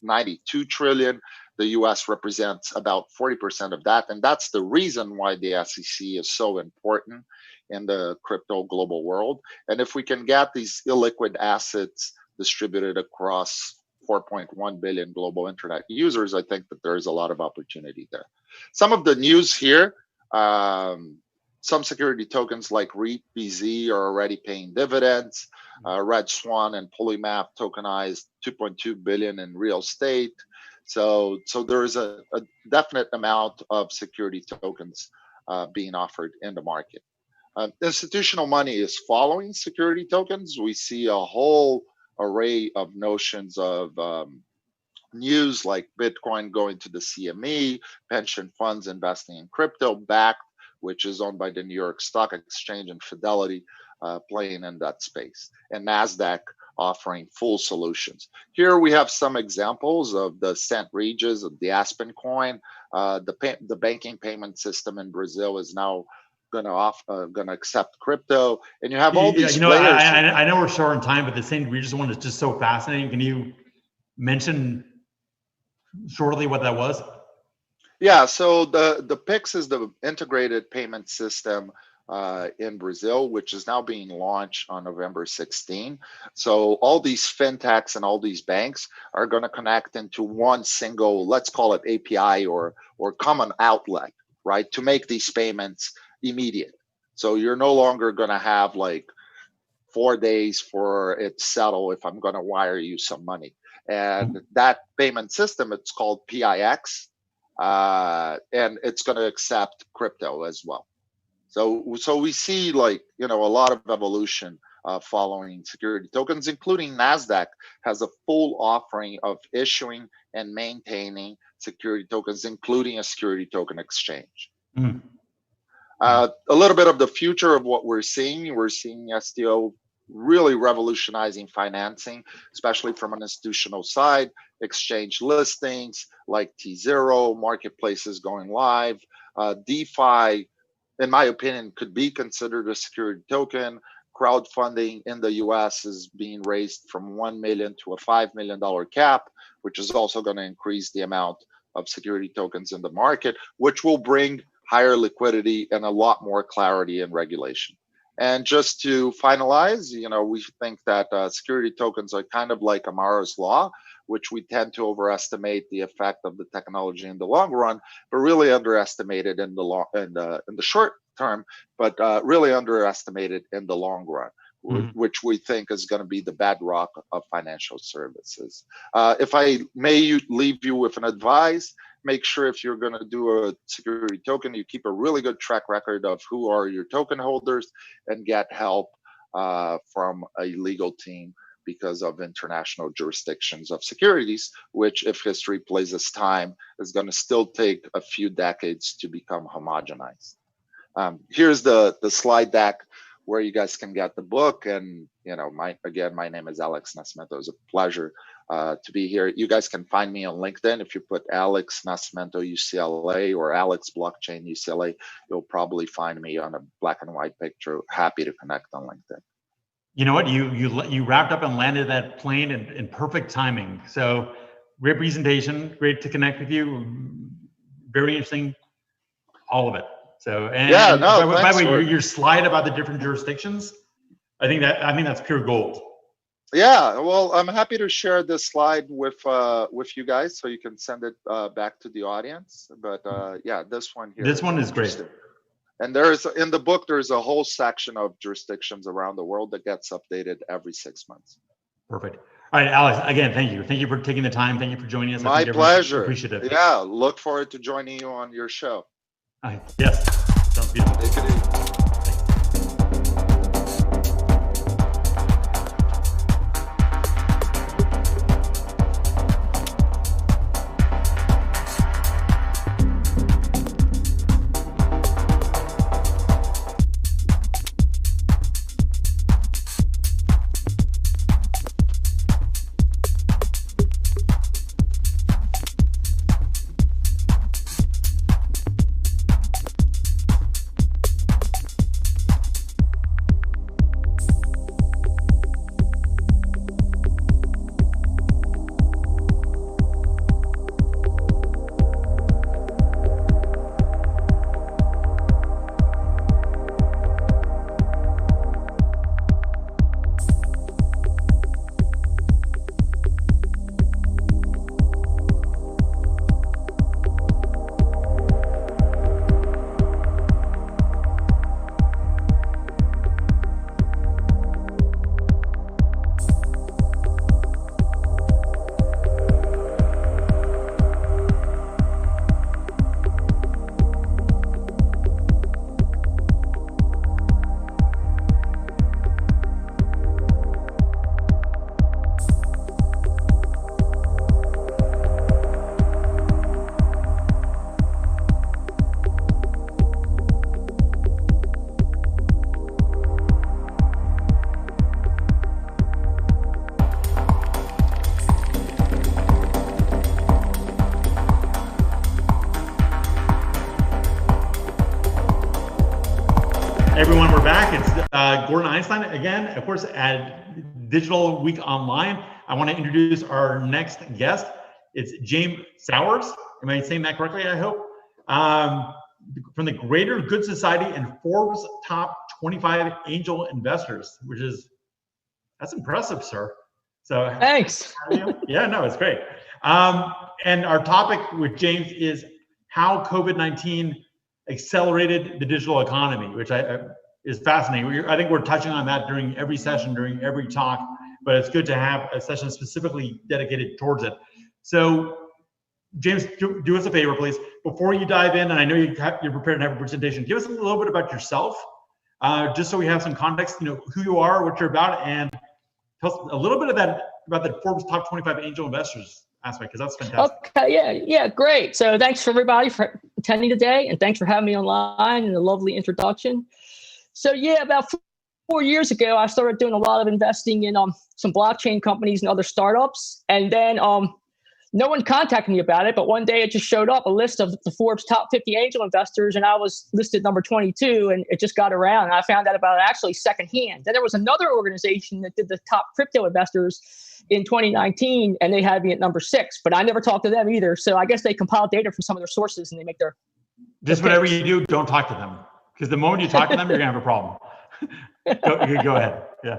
92 trillion. The US represents about 40% of that. And that's the reason why the SEC is so important in the crypto global world. And if we can get these illiquid assets distributed across 4.1 billion global internet users, I think that there's a lot of opportunity there. Some of the news here, some security tokens like REIT, BZ are already paying dividends. Red Swan and Polymap tokenized 2.2 billion in real estate. So there is a definite amount of security tokens being offered in the market. Institutional money is following security tokens. We see a whole array of notions of news like Bitcoin going to the CME, pension funds investing in crypto, Backed, which is owned by the New York Stock Exchange, and Fidelity playing in that space, and NASDAQ offering full solutions. Here we have some examples of the Cent Regis, of the Aspen coin. The banking payment system in Brazil is now going to accept crypto, and you have all these players. I know we're short on time, but the Cent Regis one is just so fascinating. Can you mention shortly what that was? Yeah, so the PIX is the integrated payment system in Brazil, which is now being launched on November 16. So all these fintechs and all these banks are going to connect into one single, let's call it API or common outlet, right, to make these payments immediate. So you're no longer going to have like 4 days for it to settle if I'm going to wire you some money. And that payment system, it's called PIX, and it's going to accept crypto as well. So we see like, a lot of evolution following security tokens, including NASDAQ has a full offering of issuing and maintaining security tokens, including a security token exchange. A little bit of the future of what we're seeing. We're seeing STO really revolutionizing financing, especially from an institutional side, exchange listings like T0, marketplaces going live, DeFi, in my opinion, could be considered a security token. Crowdfunding in the US is being raised from $1 million to a $5 million cap, which is also going to increase the amount of security tokens in the market, which will bring higher liquidity and a lot more clarity and regulation. And just to finalize, we think that security tokens are kind of like Amara's law, which we tend to overestimate the effect of the technology in the long run, but really underestimate it in the short term, but really underestimate it in the long run. Which we think is going to be the bedrock of financial services. If I may leave you with an advice, make sure if you're going to do a security token, you keep a really good track record of who are your token holders and get help from a legal team because of international jurisdictions of securities, which, if history plays its time, is going to still take a few decades to become homogenized. Here's the slide deck where you guys can get the book. And, my name is Alex Nascimento. It was a pleasure to be here. You guys can find me on LinkedIn. If you put Alex Nascimento UCLA or Alex Blockchain UCLA, you'll probably find me on a black and white picture. Happy to connect on LinkedIn. You know what? You wrapped up and landed that plane in perfect timing. So great presentation. Great to connect with you. Very interesting. All of it. So, by the way, your slide about the different jurisdictions, I think that's pure gold. Yeah, well, I'm happy to share this slide with you guys, so you can send it back to the audience. But this one here. This one is great. And in the book, there's a whole section of jurisdictions around the world that gets updated every 6 months. Perfect. All right, Alex, again, thank you. Thank you for taking the time. Thank you for joining us. My pleasure. Appreciate it. Yeah, look forward to joining you on your show. Yes, sounds beautiful. Take it easy. Everyone, we're back. It's Gordon Einstein again, of course, at Digital Week Online. I want to introduce our next guest. It's James Sowers. Am I saying that correctly, I hope? From the Greater Good Society and Forbes Top 25 Angel Investors, that's impressive, sir. So thanks. Yeah, no, it's great. And our topic with James is how COVID-19 accelerated the digital economy, which is fascinating. I think we're touching on that during every session, during every talk, but it's good to have a session specifically dedicated towards it. So, James, do us a favor, please. Before you dive in, and I know you're prepared to have a presentation, give us a little bit about yourself, just so we have some context, who you are, what you're about, and tell us a little bit about the Forbes Top 25 Angel Investors aspect, because that's fantastic. Okay, yeah, great. So thanks for everybody for attending today, and thanks for having me online and a lovely introduction. So yeah, about 4 years ago, I started doing a lot of investing in some blockchain companies and other startups, and then no one contacted me about it, but one day it just showed up, a list of the Forbes Top 50 Angel Investors, and I was listed number 22, and it just got around, and I found out about it actually secondhand. Then there was another organization that did the top crypto investors in 2019, and they had me at number 6, but I never talked to them either. So I guess they compile data from some of their sources and they make their Just whatever you do, don't talk to them, because the moment you talk to them, you're gonna have a problem. Go ahead. Yeah.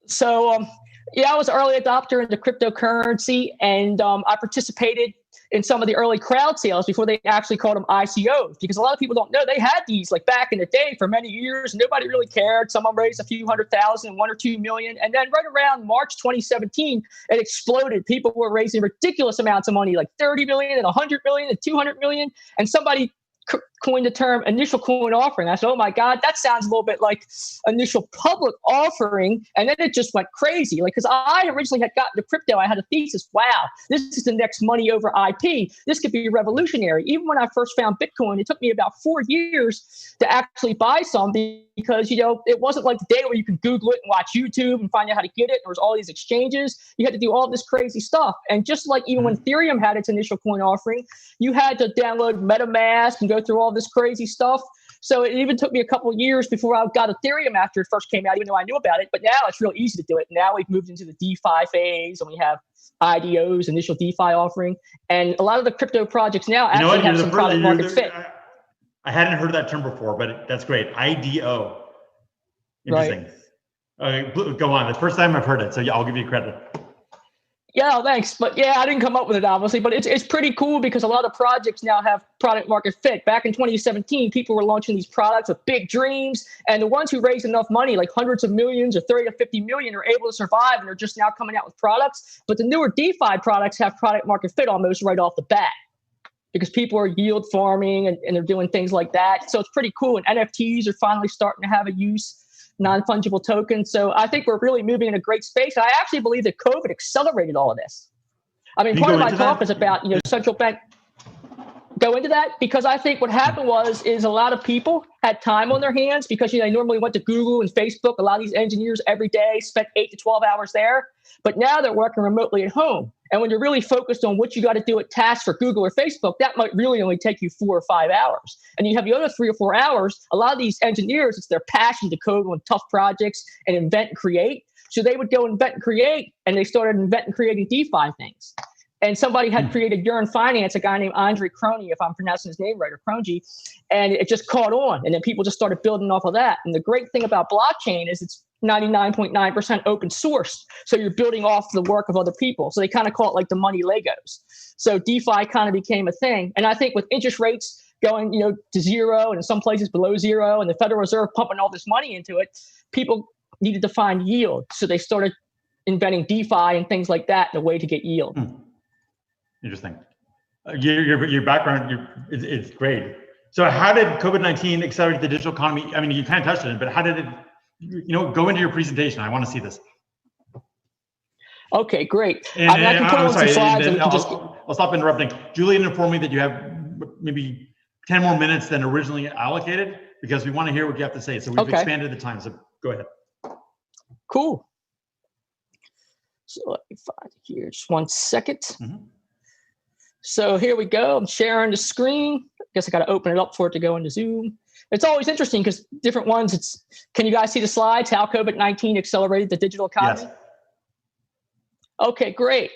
So, yeah, I was an early adopter into cryptocurrency, and I participated in some of the early crowd sales before they actually called them ICOs, because a lot of people don't know they had these like back in the day for many years. Nobody really cared. Someone raised a few 100,000, 1 or 2 million. And then right around March 2017, it exploded. People were raising ridiculous amounts of money, like 30 million and 100 million and 200 million. And somebody coined the term initial coin offering. I said, oh my God, that sounds a little bit like initial public offering. And then it just went crazy. Like, because I originally had gotten to crypto, I had a thesis. Wow, this is the next money over IP. This could be revolutionary. Even when I first found Bitcoin, it took me about 4 years to actually buy some, because, you know, it wasn't like the day where you could Google it and watch YouTube and find out how to get it. There was all these exchanges. You had to do all this crazy stuff. And just like even when Ethereum had its initial coin offering, you had to download MetaMask and go through all this crazy stuff. So it even took me a couple of years before I got Ethereum after it first came out, even though I knew about it. But now it's real easy to do it. Now we've moved into the DeFi phase, and we have IDOs, initial DeFi offering. And a lot of the crypto projects now actually have some product market fit. I hadn't heard that term before, but that's great. IDO. Interesting. Right. Go on. It's the first time I've heard it, so yeah, I'll give you credit. Yeah, thanks. But yeah, I didn't come up with it, obviously, but it's pretty cool because a lot of projects now have product market fit. Back in 2017, people were launching these products with big dreams, and the ones who raised enough money, like hundreds of millions or 30 to 50 million, are able to survive, and they're just now coming out with products. But the newer DeFi products have product market fit almost right off the bat, because people are yield farming and they're doing things like that. So it's pretty cool. And NFTs are finally starting to have a use, non-fungible tokens. So I think we're really moving in a great space. I actually believe that COVID accelerated all of this. I mean, part of my talk is about, central bank. Go into that, because I think what happened is a lot of people had time on their hands because they normally went to Google and Facebook. A lot of these engineers every day spent 8 to 12 hours there, but now they're working remotely at home. And when you're really focused on what you got to do at tasks for Google or Facebook, that might really only take you 4 or 5 hours. And you have the other 3 or 4 hours. A lot of these engineers, it's their passion to code on tough projects and invent and create. So they would go invent and create, and they started inventing and creating DeFi things. And somebody had created Yearn Finance, a guy named Andre Crony, if I'm pronouncing his name right, or Cronji, and it just caught on. And then people just started building off of that. And the great thing about blockchain is it's 99.9% open source. So you're building off the work of other people. So they kind of call it like the money Legos. So DeFi kind of became a thing. And I think with interest rates going, to zero, and in some places below zero, and the Federal Reserve pumping all this money into it, people needed to find yield. So they started inventing DeFi and things like that in a way to get yield. Interesting. Your background, it's great. So how did COVID-19 accelerate the digital economy? I mean, you kind of touched on it, but how did it, go into your presentation? I want to see this. Okay, great. I can put on some slides. And I'll stop interrupting. Julian informed me that you have maybe 10 more minutes than originally allocated, because we want to hear what you have to say. So we've expanded the time. So go ahead. Cool. So let me find it here. Just 1 second. Mm-hmm. So here we go. I'm sharing the screen. I guess I got to open it up for it to go into Zoom. It's always interesting because different ones, can you guys see the slides? How COVID-19 accelerated the digital economy? Yes. Okay, great.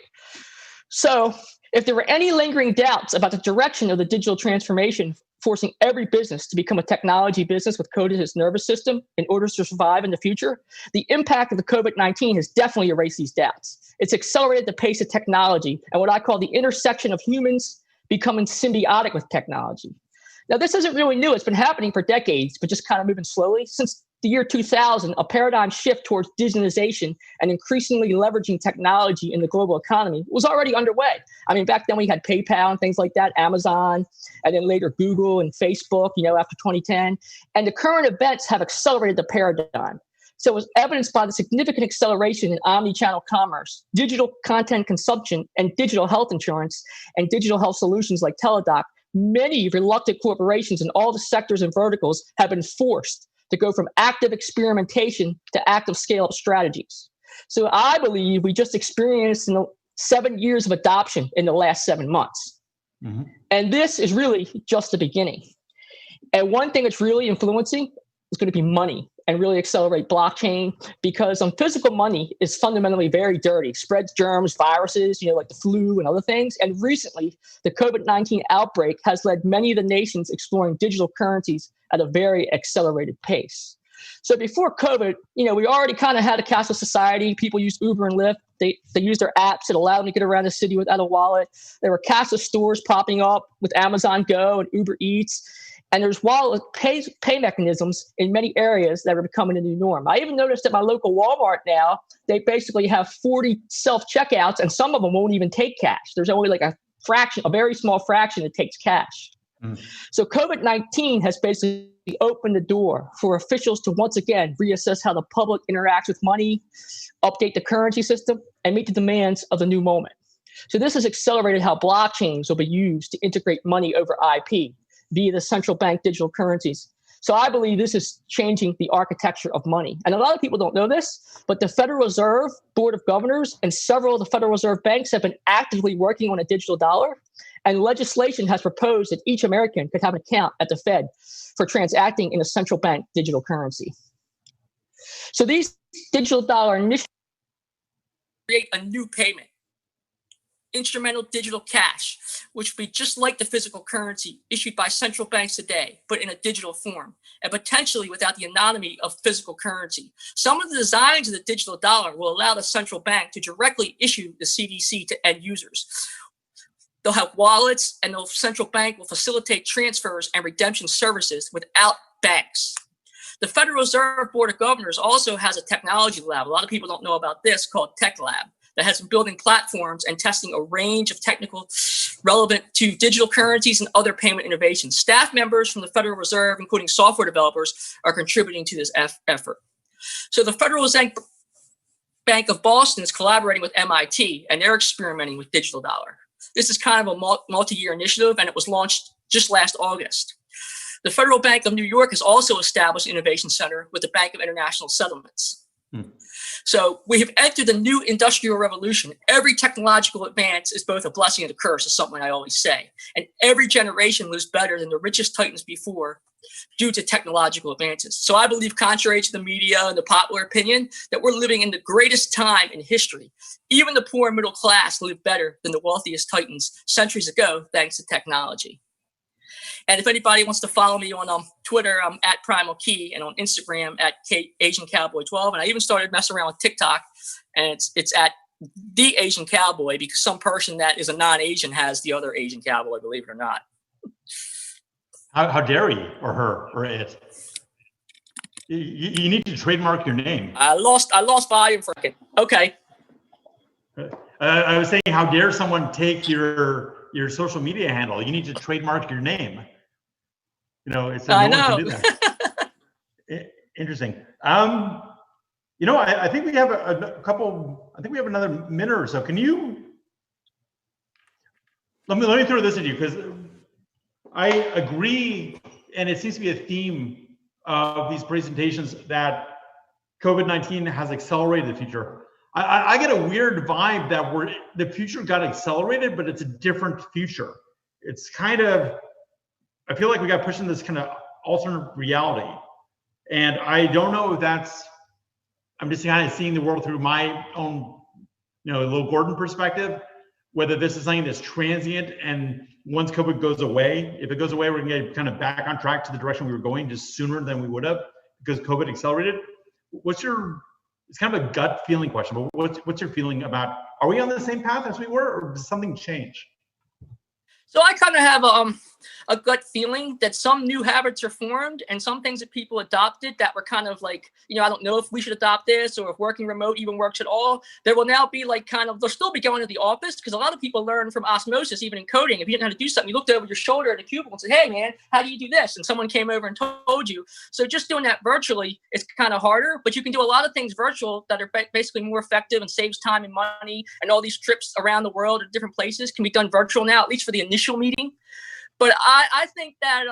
So if there were any lingering doubts about the direction of the digital transformation, forcing every business to become a technology business with code in its nervous system in order to survive in the future, the impact of the COVID-19 has definitely erased these doubts. It's accelerated the pace of technology and what I call the intersection of humans becoming symbiotic with technology. Now, this isn't really new. It's been happening for decades, but just kind of moving slowly. Since the year 2000, a paradigm shift towards digitization and increasingly leveraging technology in the global economy was already underway. I mean, back then we had PayPal and things like that, Amazon, and then later Google and Facebook, after 2010. And the current events have accelerated the paradigm. So it was evidenced by the significant acceleration in omni-channel commerce, digital content consumption, and digital health insurance, and digital health solutions like Teladoc. Many reluctant corporations in all the sectors and verticals have been forced to go from active experimentation to active scale-up strategies. So I believe we just experienced 7 years of adoption in the last 7 months. Mm-hmm. And this is really just the beginning. And one thing that's really influencing is going to be money, and really accelerate blockchain, because physical money is fundamentally very dirty, spreads germs, viruses, like the flu and other things. And recently, the COVID-19 outbreak has led many of the nations exploring digital currencies at a very accelerated pace. So before COVID, we already kind of had a cashless society. People use Uber and Lyft. They use their apps that allow them to get around the city without a wallet. There were cashless stores popping up with Amazon Go and Uber Eats. And there's wallet pay mechanisms in many areas that are becoming the new norm. I even noticed at my local Walmart now, they basically have 40 self-checkouts, and some of them won't even take cash. There's only like a very small fraction that takes cash. So COVID-19 has basically opened the door for officials to once again reassess how the public interacts with money, update the currency system, and meet the demands of the new moment. So this has accelerated how blockchains will be used to integrate money over IP via the central bank digital currencies. So I believe this is changing the architecture of money. And a lot of people don't know this, but the Federal Reserve Board of Governors and several of the Federal Reserve banks have been actively working on a digital dollar. And legislation has proposed that each American could have an account at the Fed for transacting in a central bank digital currency. So these digital dollar initiatives create a new payment, instrumental digital cash, which would be just like the physical currency issued by central banks today, but in a digital form, and potentially without the anonymity of physical currency. Some of the designs of the digital dollar will allow the central bank to directly issue the CDC to end users. They'll have wallets, and the central bank will facilitate transfers and redemption services without banks. The Federal Reserve Board of Governors also has a technology lab. A lot of people don't know about this, called Tech Lab, that has been building platforms and testing a range of technical relevant to digital currencies and other payment innovations. Staff members from the Federal Reserve, including software developers, are contributing to this effort. So the Federal Reserve Bank of Boston is collaborating with MIT, and they're experimenting with digital dollar. This is kind of a multi-year initiative, and it was launched just last August. The Federal Bank of New York has also established an innovation center with the Bank of International Settlements. So we have entered a new industrial revolution. Every technological advance is both a blessing and a curse, is something I always say. And every generation lives better than the richest titans before due to technological advances. So I believe, contrary to the media and the popular opinion, that we're living in the greatest time in history. Even the poor and middle class live better than the wealthiest titans centuries ago, thanks to technology. And if anybody wants to follow me on Twitter, I'm at Primal Key, and on Instagram at Asian Cowboy 12. And I even started messing around with TikTok, and it's at the Asian Cowboy, because some person that is a non-Asian has the other Asian Cowboy, believe it or not. How dare you, or her, or it? You need to trademark your name. I lost volume for a second. Okay. I was saying, how dare someone take your social media handle? You need to trademark your name. It's I no know. one can do that. Interesting. I think we have a couple. I think we have another minute or so. Can you? Let me throw this at you, because I agree, and it seems to be a theme of these presentations, that COVID-19 has accelerated the future. I get a weird vibe that the future got accelerated, but it's a different future. It's kind of, I feel like we got pushed in this kind of alternate reality. And I don't know if I'm just kind of seeing the world through my own, little Gordon perspective, whether this is something that's transient, and once COVID goes away, if it goes away, we're gonna get kind of back on track to the direction we were going just sooner than we would have, because COVID accelerated. It's kind of a gut feeling question, but what's your feeling about, are we on the same path as we were, or does something change? So I kind of have a gut feeling that some new habits are formed, and some things that people adopted that were kind of like, I don't know if we should adopt this, or if working remote even works at all. There will now be they'll still be going to the office, because a lot of people learn from osmosis, even in coding. If you didn't know how to do something, you looked over your shoulder at a cubicle and said, hey man, how do you do this? And someone came over and told you. So just doing that virtually is kind of harder, but you can do a lot of things virtual that are basically more effective and saves time and money. And all these trips around the world at different places can be done virtual now, at least for the initial meeting. But I think that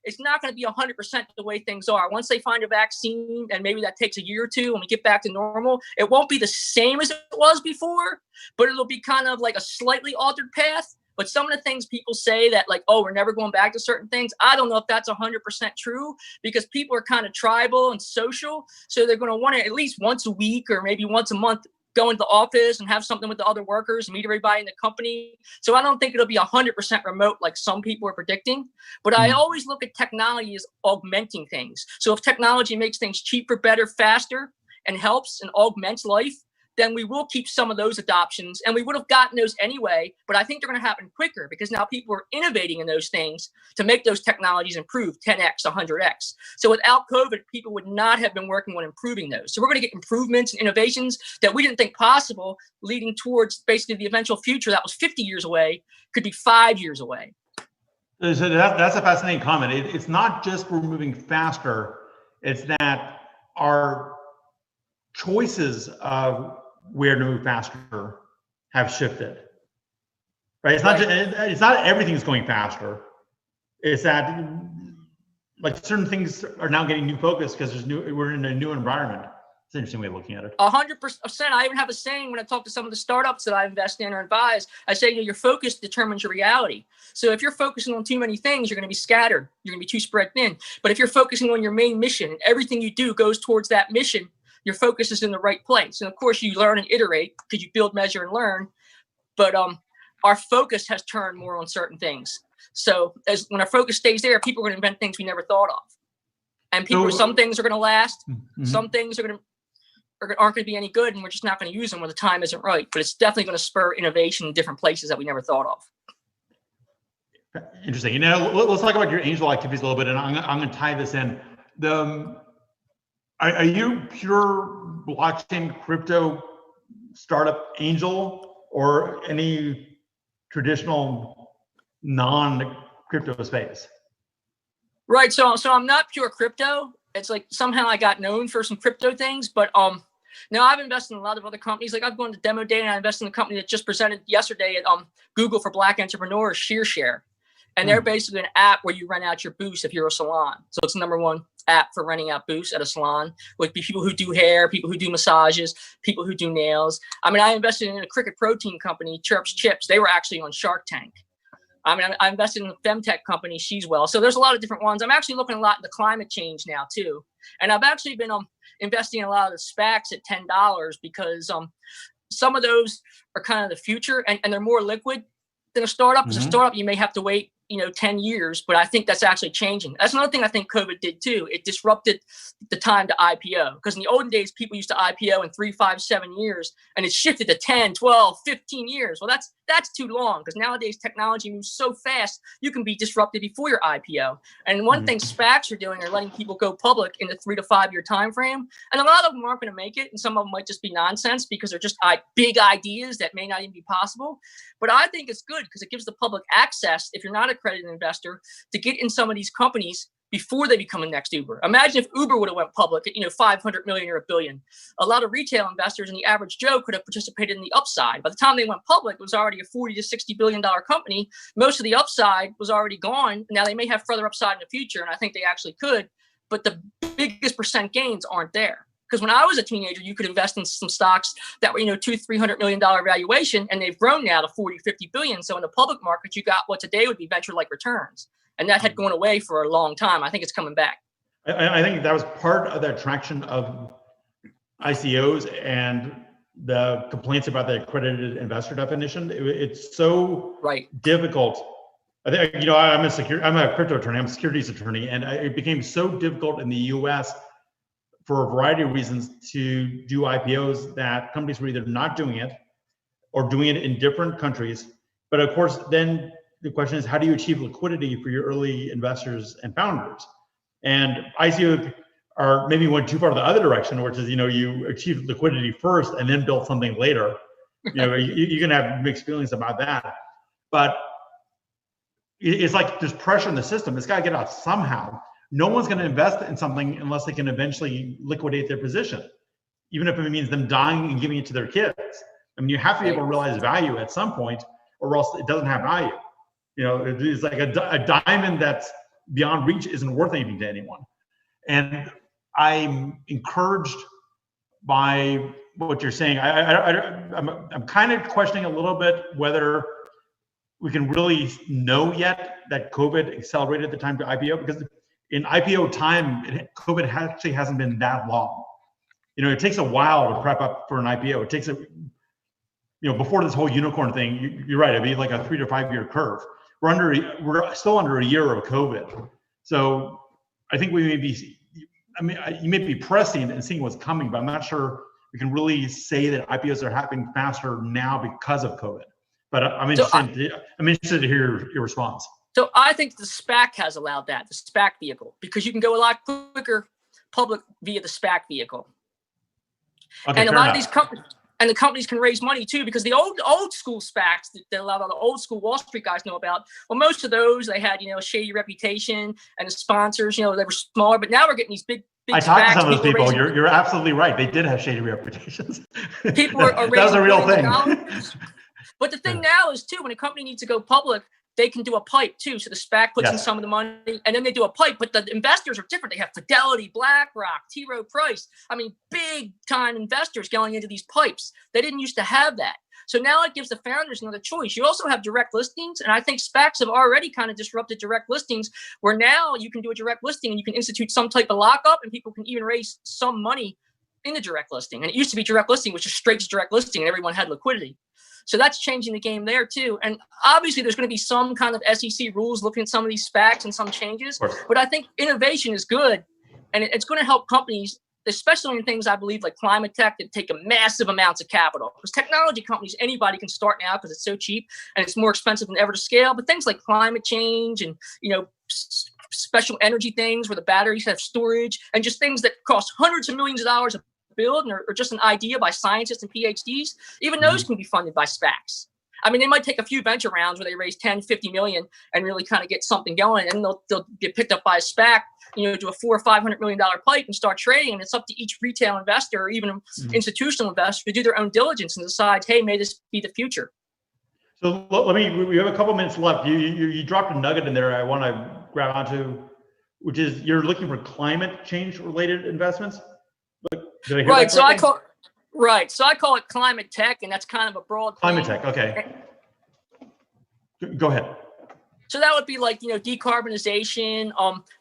it's not going to be 100% the way things are. Once they find a vaccine, and maybe that takes a year or two, and we get back to normal, it won't be the same as it was before, but it'll be kind of like a slightly altered path. But some of the things people say that we're never going back to certain things, I don't know if that's 100% true, because people are kind of tribal and social. So they're going to want to at least once a week or maybe once a month go into the office and have something with the other workers, meet everybody in the company. So I don't think it'll be 100% remote like some people are predicting. But I always look at technology as augmenting things. So if technology makes things cheaper, better, faster, and helps and augments life, then we will keep some of those adoptions, and we would have gotten those anyway, but I think they're going to happen quicker because now people are innovating in those things to make those technologies improve 10x, 100x. So without COVID, people would not have been working on improving those. So we're going to get improvements and innovations that we didn't think possible, leading towards basically the eventual future that was 50 years away, could be 5 years away. So that's a fascinating comment. It's not just we're moving faster, it's that our choices of where to move faster have shifted, right? It's not just, it's not everything's going faster. It's that like certain things are now getting new focus because we're in a new environment. It's an interesting way of looking at it. 100%. I even have a saying when I talk to some of the startups that I invest in or advise. I say, your focus determines your reality. So if you're focusing on too many things, you're going to be scattered. You're going to be too spread thin. But if you're focusing on your main mission and everything you do goes towards that mission, your focus is in the right place. And of course, you learn and iterate because you build, measure, and learn. But our focus has turned more on certain things. So when our focus stays there, people are going to invent things we never thought of. And some things are going to last. Some things aren't going to be any good, and we're just not going to use them when the time isn't right. But it's definitely going to spur innovation in different places that we never thought of. Interesting. Let's talk about your angel activities a little bit, and I'm going to tie this in. Are you pure blockchain crypto startup angel or any traditional non-crypto space? Right. So I'm not pure crypto. It's like somehow I got known for some crypto things, but now I've invested in a lot of other companies. Like I've gone to Demo Day and I invested in a company that just presented yesterday at Google for Black Entrepreneurs, ShearShare. And they're basically an app where you rent out your booths if you're a salon. So it's the #1 app for renting out booths at a salon. Would be people who do hair, people who do massages, people who do nails. I mean, I invested in a cricket protein company, Chirps Chips. They were actually on Shark Tank. I mean, I invested in a femtech company, She's Well. So there's a lot of different ones. I'm actually looking a lot into climate change now too. And I've actually been investing in a lot of the SPACs at $10 because some of those are kind of the future and they're more liquid than a startup. As a startup, you may have to wait 10 years, but I think that's actually changing. That's another thing I think COVID did too. It disrupted the time to IPO because in the olden days, people used to IPO in 3, 5, 7 years, and it shifted to 10, 12, 15 years. Well, that's too long because nowadays technology moves so fast, you can be disrupted before your IPO. And one thing SPACs are doing are letting people go public in the 3 to 5 year time frame. And a lot of them aren't going to make it, and some of them might just be nonsense because they're just big ideas that may not even be possible. But I think it's good because it gives the public access, if you're not a accredited investor, to get in some of these companies before they become the next Uber. Imagine if Uber would have went public at 500 million or $1 billion. A lot of retail investors and the average Joe could have participated in the upside. By the time they went public, it was already a $40 to $60 billion company. Most of the upside was already gone. Now they may have further upside in the future, and I think they actually could, but the biggest percent gains aren't there. Because when I was a teenager, you could invest in some stocks that were, $200-300 million valuation, and they've grown now to 40-50 billion. So in the public market, you got what today would be venture-like returns, and that had gone away for a long time. I think it's coming back. I think that was part of the attraction of ICOs and the complaints about the accredited investor definition. It's so difficult. I think I'm a crypto attorney. I'm a securities attorney, and it became so difficult in the U.S. for a variety of reasons to do IPOs that companies were either not doing it or doing it in different countries. But of course, then the question is, how do you achieve liquidity for your early investors and founders? And ICO are maybe went too far to the other direction, which is, you achieve liquidity first and then build something later. You can have mixed feelings about that. But it's like there's pressure in the system. It's got to get out somehow. No one's going to invest in something unless they can eventually liquidate their position, even if it means them dying and giving it to their kids. I mean, you have to be able to realize value at some point, or else it doesn't have value. It's like a diamond that's beyond reach isn't worth anything to anyone. And I'm encouraged by what you're saying. I'm kind of questioning a little bit whether we can really know yet that COVID accelerated the time to IPO, because in IPO time, COVID actually hasn't been that long. it takes a while to prep up for an IPO. It takes before this whole unicorn thing, you're right. It'd be like a 3 to 5 year curve. We're still under a year of COVID. So I think you may be pressing and seeing what's coming, but I'm not sure we can really say that IPOs are happening faster now because of COVID. But I'm interested to hear your response. So I think the SPAC has allowed that, the SPAC vehicle, because you can go a lot quicker public via the SPAC vehicle. Okay, and a fair lot enough. of these companies, and the companies can raise money too, because the old school SPACs that a lot of the old school Wall Street guys know about, well, most of those, they had, a shady reputation, and the sponsors, they were smaller, but now we're getting these big I talked to SPACs, some of those people. raising- You're absolutely right. They did have shady reputations. People are that was a raising real millions thing. of dollars. But the thing now is too, when a company needs to go public, they can do a pipe too. So the SPAC puts in Yes. some of the money, and then they do a pipe. But the investors are different. They have Fidelity, BlackRock, T. Rowe Price. I mean, big time investors going into these pipes. They didn't used to have that. So now it gives the founders another choice. You also have direct listings, and I think SPACs have already kind of disrupted direct listings, where now you can do a direct listing and you can institute some type of lockup, and people can even raise some money in the direct listing. And it used to be direct listing, which is straight to direct listing, and everyone had liquidity. So that's changing the game there too. And obviously there's going to be some kind of SEC rules looking at some of these SPACs and some changes, but I think innovation is good, and it's going to help companies, especially in things I believe like climate tech, that take a massive amounts of capital. Because technology companies, anybody can start now because it's so cheap and it's more expensive than ever to scale. But things like climate change and, special energy things where the batteries have storage and just things that cost hundreds of millions of dollars to build or just an idea by scientists and PhDs, even those can be funded by SPACs. I mean, they might take a few venture rounds where they raise 10, 50 million and really kind of get something going, and they'll get picked up by a SPAC, do a $400 or $500 million pipe and start trading. And it's up to each retail investor or even institutional investor to do their own diligence and decide, hey, may this be the future. So we have a couple minutes left. You dropped a nugget in there I want to grab onto, which is you're looking for climate change related investments. Did I hear right. that So I call it climate tech, and that's kind of a broad climate thing. tech. Okay. Go ahead. So that would be like, decarbonization,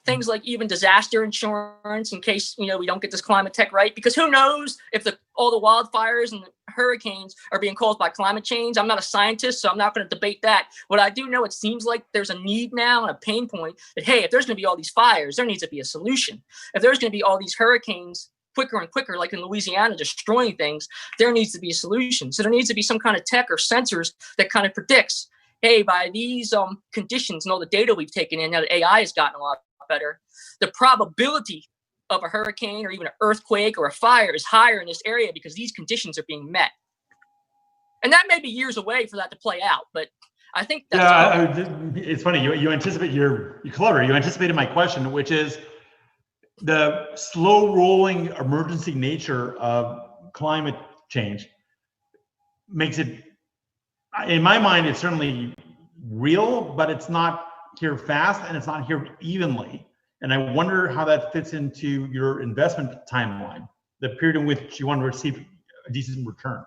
things like even disaster insurance in case, we don't get this climate tech right, because who knows if all the wildfires and the hurricanes are being caused by climate change. I'm not a scientist, so I'm not going to debate that. What I do know, it seems like there's a need now and a pain point that, hey, if there's going to be all these fires, there needs to be a solution. If there's going to be all these hurricanes quicker and quicker, like in Louisiana, destroying things, there needs to be a solution. So there needs to be some kind of tech or sensors that kind of predicts, hey, by these conditions and all the data we've taken in, now that AI has gotten a lot better, the probability of a hurricane or even an earthquake or a fire is higher in this area because these conditions are being met. And that may be years away for that to play out, but I think that's it's funny. You anticipate you're clever. You anticipated my question, which is the slow rolling emergency nature of climate change makes it, in my mind, it's certainly real, but it's not here fast and it's not here evenly. And I wonder how that fits into your investment timeline, the period in which you want to receive a decent return.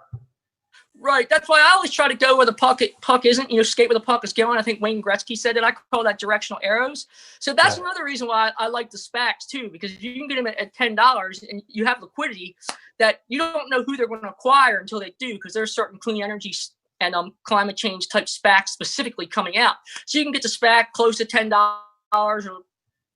Right. That's why I always try to go where the puck isn't, skate where the puck is going. I think Wayne Gretzky said that. I call that directional arrows. So that's another reason why I like the SPACs too, because you can get them at $10 and you have liquidity that you don't know who they're going to acquire until they do, because there's certain clean energy and climate change type SPACs specifically coming out. So you can get the SPAC close to $10 or a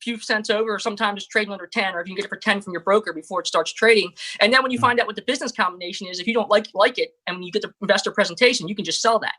few cents over, or sometimes it's trading under 10, or if you can get it for 10 from your broker before it starts trading. And then when you find out what the business combination is, if you don't like it, and when you get the investor presentation, you can just sell that.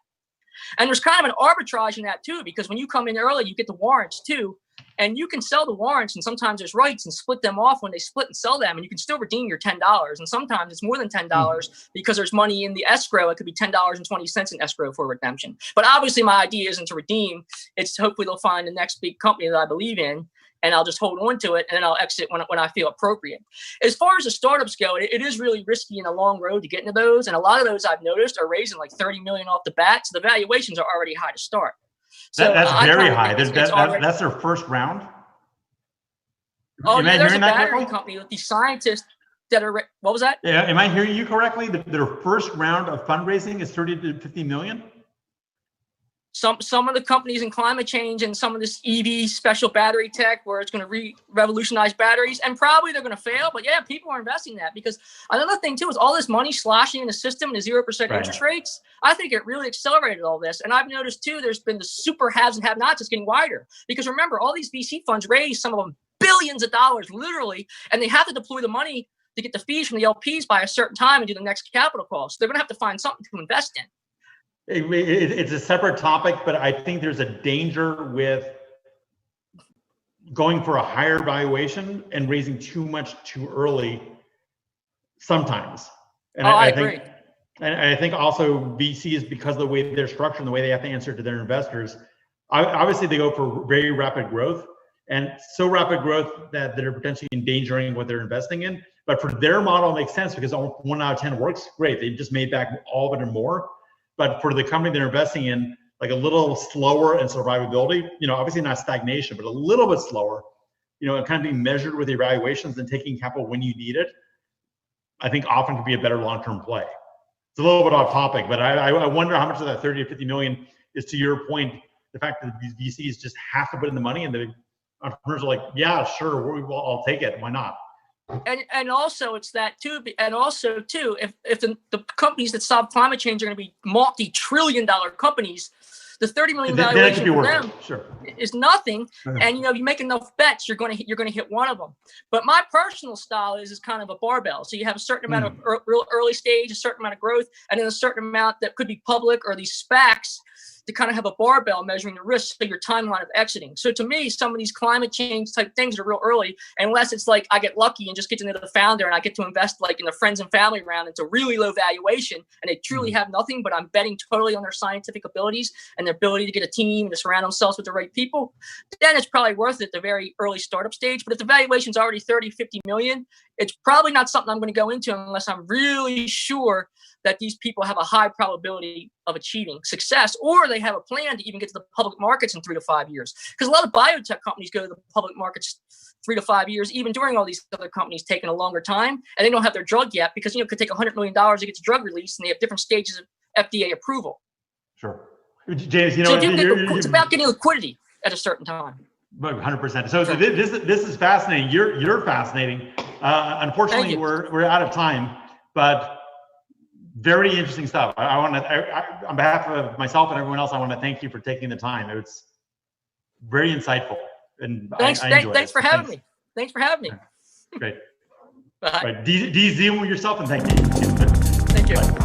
And there's kind of an arbitrage in that too, because when you come in early, you get the warrants too, and you can sell the warrants, and sometimes there's rights and split them off when they split and sell them, and you can still redeem your $10. And sometimes it's more than $10 because there's money in the escrow. It could be $10.20 in escrow for redemption. But obviously my idea isn't to redeem. It's hopefully they'll find the next big company that I believe in, and I'll just hold on to it, and then I'll exit when I feel appropriate. As far as the startups go, it is really risky and a long road to get into those. And a lot of those I've noticed are raising like 30 million off the bat. So the valuations are already high to start. So that's very high. That's their first round. Oh, yeah, there's a battery company with these scientists that are, what was that? Yeah, am I hearing you correctly? Their first round of fundraising is 30 to 50 million? some of the companies in climate change and some of this EV special battery tech where it's going to revolutionize batteries, and probably they're going to fail. But yeah, people are investing in that because another thing too is all this money sloshing in the system and the 0% interest rates. I think it really accelerated all this. And I've noticed too, there's been the super haves and have-nots that's getting wider because remember, all these VC funds raise some of them billions of dollars, literally, and they have to deploy the money to get the fees from the LPs by a certain time and do the next capital call. So they're going to have to find something to invest in. It's a separate topic, but I think there's a danger with going for a higher valuation and raising too much too early sometimes. And I agree. And I think also VCs, because of the way they're structured and the way they have to answer to their investors, obviously they go for very rapid growth, and so rapid growth that they're potentially endangering what they're investing in. But for their model, it makes sense because 1 out of 10 works great. They just made back all of it and more. But for the company they're investing in, like a little slower in survivability, obviously not stagnation, but a little bit slower, and kind of being measured with evaluations and taking capital when you need it, I think often could be a better long-term play. It's a little bit off topic, but I wonder how much of that 30 to 50 million is, to your point, the fact that these VCs just have to put in the money and the entrepreneurs are like, yeah, sure, I'll take it. Why not? And also it's that too. And also too, if the companies that solve climate change are going to be multi-trillion-dollar companies, the 30 million valuation for them is nothing. And you make enough bets, you're going to hit one of them. But my personal style is kind of a barbell. So you have a certain amount of real early stage, a certain amount of growth, and then a certain amount that could be public or these SPACs, to kind of have a barbell measuring the risk of your timeline of exiting. So to me, some of these climate change type things are real early, unless it's like I get lucky and just get to know the founder and I get to invest like in the friends and family round. It's a really low valuation and they truly have nothing, but I'm betting totally on their scientific abilities and their ability to get a team and to surround themselves with the right people. Then it's probably worth it at the very early startup stage. But if the valuation's already 30, 50 million, it's probably not something I'm going to go into unless I'm really sure that these people have a high probability of achieving success, or they have a plan to even get to the public markets in 3 to 5 years. Because a lot of biotech companies go to the public markets 3 to 5 years, even during all these other companies taking a longer time, and they don't have their drug yet because it could take $100 million to get the drug released, and they have different stages of FDA approval. Sure, James. It's about getting liquidity at a certain time. 100%. So this is fascinating. You're fascinating. Unfortunately, we're out of time, but very interesting stuff. I want to, on behalf of myself and everyone else, I want to thank you for taking the time. It was very insightful, and thanks for having me. Thanks for having me. Great. Bye. Right. D-Zoom yourself, and thank you. Thank you. Bye.